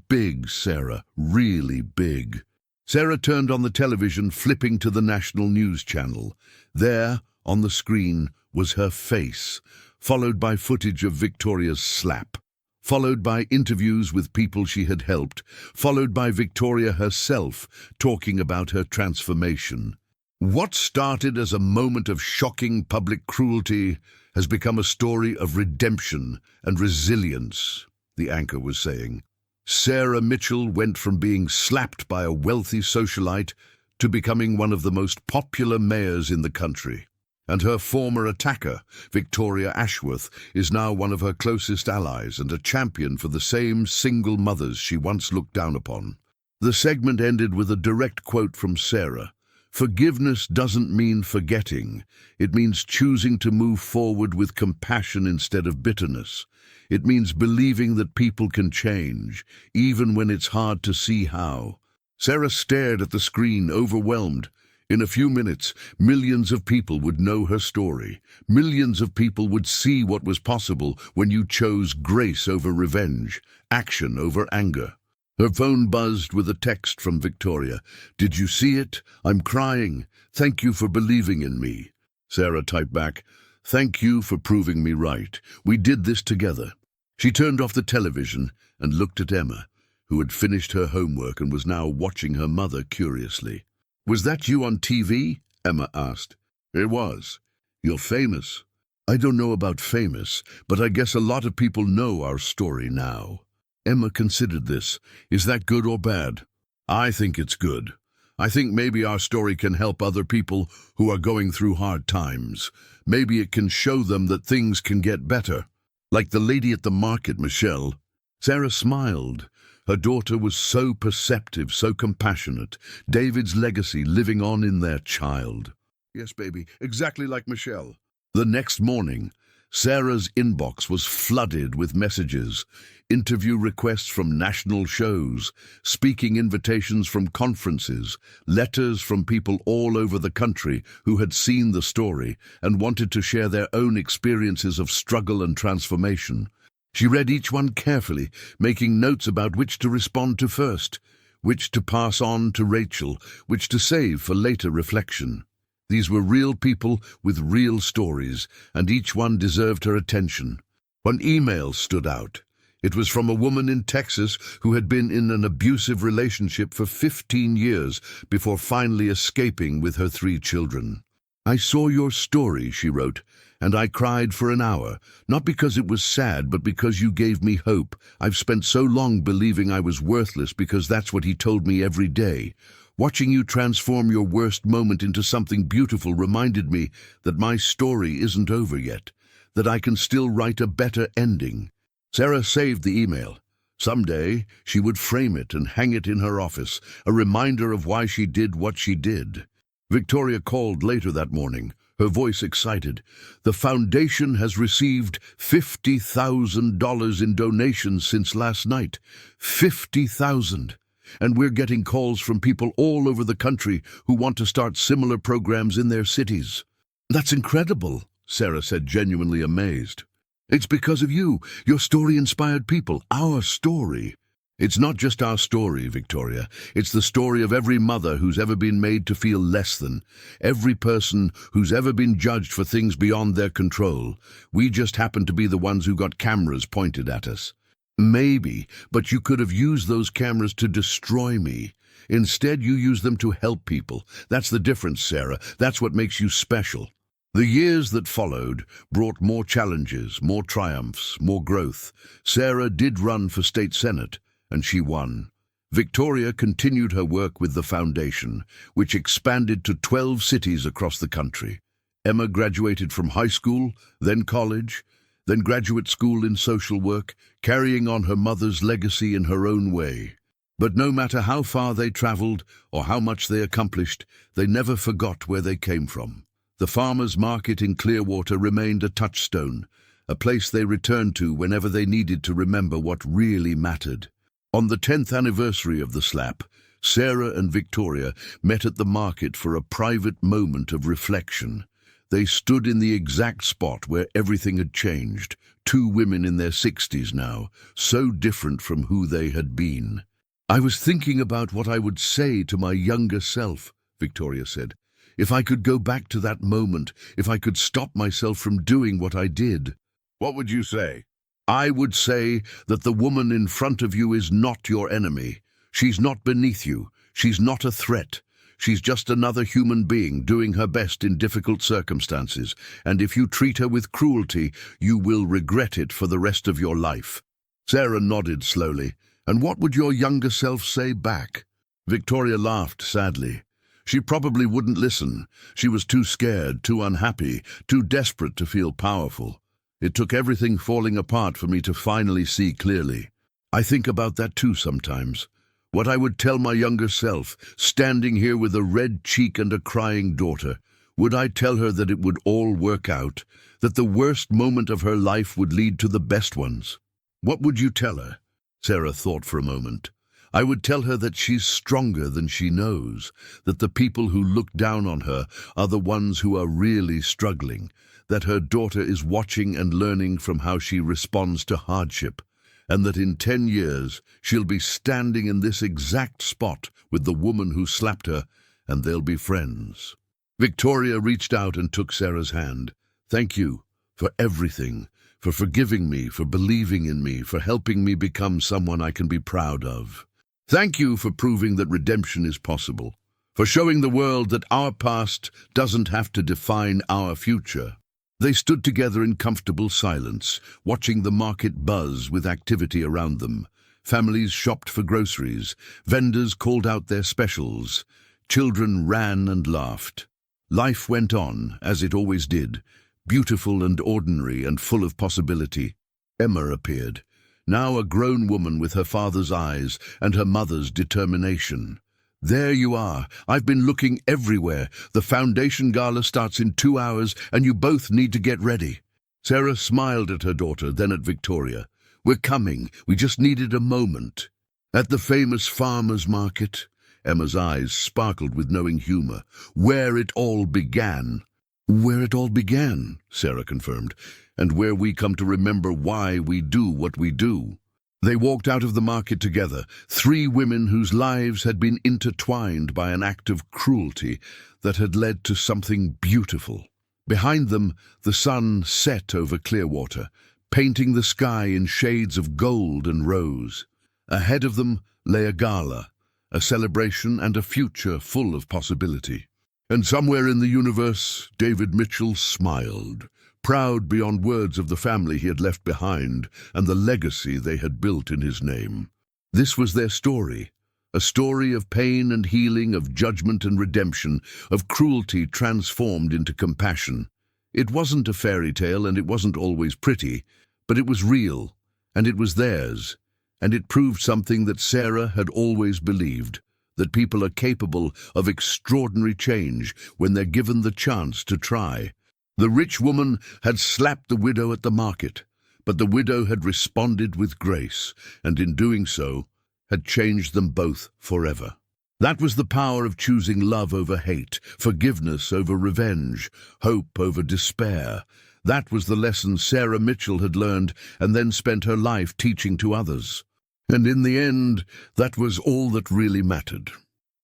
A: big, Sarah, really big." Sarah turned on the television, flipping to the national news channel. There, on the screen, was her face, followed by footage of Victoria's SLAP, followed by interviews with people she had helped, followed by Victoria herself talking about her transformation. What started as a moment of shocking public cruelty has become a story of redemption and resilience, the anchor was saying. Sarah Mitchell went from being slapped by a wealthy socialite to becoming one of the most popular mayors in the country. And her former attacker, Victoria Ashworth, is now one of her closest allies and a champion for the same single mothers she once looked down upon. The segment ended with a direct quote from Sarah. "Forgiveness doesn't mean forgetting. It means choosing to move forward with compassion instead of bitterness. It means believing that people can change, even when it's hard to see how." Sarah stared at the screen, overwhelmed. In a few minutes, millions of people would know her story. Millions of people would see what was possible when you chose grace over revenge, action over anger. Her phone buzzed with a text from Victoria. "Did you see it? I'm crying. Thank you for believing in me." Sarah typed back, "Thank you for proving me right. We did this together." She turned off the television and looked at Emma, who had finished her homework and was now watching her mother curiously. "Was that you on TV?" Emma asked. "It was. You're famous." "I don't know about famous, but I guess a lot of people know our story now." Emma considered this. "Is that good or bad?" "I think it's good. I think maybe our story can help other people who are going through hard times. Maybe it can show them that things can get better. Like the lady at the market, Michelle." Sarah smiled. Her daughter was so perceptive, so compassionate. David's legacy living on in their child. "Yes, baby, exactly like Michelle." The next morning, Sarah's inbox was flooded with messages, interview requests from national shows, speaking invitations from conferences, letters from people all over the country who had seen the story and wanted to share their own experiences of struggle and transformation. She read each one carefully, making notes about which to respond to first, which to pass on to Rachel, which to save for later reflection. These were real people with real stories, and each one deserved her attention. One email stood out. It was from a woman in Texas who had been in an abusive relationship for 15 years before finally escaping with her 3 children. "I saw your story," she wrote, "and I cried for an hour, not because it was sad, but because you gave me hope. I've spent so long believing I was worthless because that's what he told me every day. Watching you transform your worst moment into something beautiful reminded me that my story isn't over yet, that I can still write a better ending." Sarah saved the email. Someday, she would frame it and hang it in her office, a reminder of why she did what she did. Victoria called later that morning, her voice excited. "The foundation has received $50,000 in donations since last night. 50,000. And we're getting calls from people all over the country who want to start similar programs in their cities." "That's incredible," Sarah said, genuinely amazed. "It's because of you. Your story inspired people. Our story." "It's not just our story, Victoria. It's the story of every mother who's ever been made to feel less than, every person who's ever been judged for things beyond their control. We just happen to be the ones who got cameras pointed at us." "Maybe, but you could have used those cameras to destroy me. Instead, you use them to help people. That's the difference, Sarah. That's what makes you special." The years that followed brought more challenges, more triumphs, more growth. Sarah did run for state senate, and she won. Victoria continued her work with the foundation, which expanded to 12 cities across the country. Emma graduated from high school, then college, then graduate school in social work, carrying on her mother's legacy in her own way. But no matter how far they traveled or how much they accomplished, they never forgot where they came from. The farmers' market in Clearwater remained a touchstone, a place they returned to whenever they needed to remember what really mattered. On the 10th anniversary of the SLAP, Sarah and Victoria met at the market for a private moment of reflection. They stood in the exact spot where everything had changed, two women in their 60s now, so different from who they had been. "I was thinking about what I would say to my younger self," Victoria said. "If I could go back to that moment, if I could stop myself from doing what I did."
B: "What would you say?"
A: "I would say that the woman in front of you is not your enemy. She's not beneath you. She's not a threat. She's just another human being doing her best in difficult circumstances, and if you treat her with cruelty, you will regret it for the rest of your life." Sarah nodded slowly. "And what would your younger self say back?" Victoria laughed sadly. She probably wouldn't listen. She was too scared, too unhappy, too desperate to feel powerful. It took everything falling apart for me to finally see clearly. I think about that too sometimes. What I would tell my younger self, standing here with a red cheek and a crying daughter. Would I tell her that it would all work out, that the worst moment of her life would lead to the best ones? What would you tell her? Sarah thought for a moment. I would tell her that she's stronger than she knows, that the people who look down on her are the ones who are really struggling, that her daughter is watching and learning from how she responds to hardship, and that in 10 years she'll be standing in this exact spot with the woman who slapped her, and they'll be friends. Victoria reached out and took Sarah's hand. "Thank you for everything, for forgiving me, for believing in me, for helping me become someone I can be proud of. Thank you for proving that redemption is possible, for showing the world that our past doesn't have to define our future." They stood together in comfortable silence, watching the market buzz with activity around them. Families shopped for groceries, vendors called out their specials, children ran and laughed. Life went on, as it always did, beautiful and ordinary and full of possibility. Emma appeared, now a grown woman with her father's eyes and her mother's determination. "There you are. I've been looking everywhere. The foundation gala starts in 2 hours and you both need to get ready." Sarah smiled at her daughter, then at Victoria. "We're coming. We just needed a moment." At the famous farmers' market, Emma's eyes sparkled with knowing humor. "Where it all began." "Where it all began," Sarah confirmed, "and where we come to remember why we do what we do." They walked out of the market together, 3 women whose lives had been intertwined by an act of cruelty that had led to something beautiful. Behind them, the sun set over Clearwater, painting the sky in shades of gold and rose. Ahead of them lay a gala, a celebration and a future full of possibility. And somewhere in the universe, David Mitchell smiled, proud beyond words of the family he had left behind and the legacy they had built in his name. This was their story, a story of pain and healing, of judgment and redemption, of cruelty transformed into compassion. It wasn't a fairy tale and it wasn't always pretty, but it was real, and it was theirs, and it proved something that Sarah had always believed, that people are capable of extraordinary change when they're given the chance to try. The rich woman had slapped the widow at the market, but the widow had responded with grace, and in doing so, had changed them both forever. That was the power of choosing love over hate, forgiveness over revenge, hope over despair. That was the lesson Sarah Mitchell had learned and then spent her life teaching to others. And in the end, that was all that really mattered.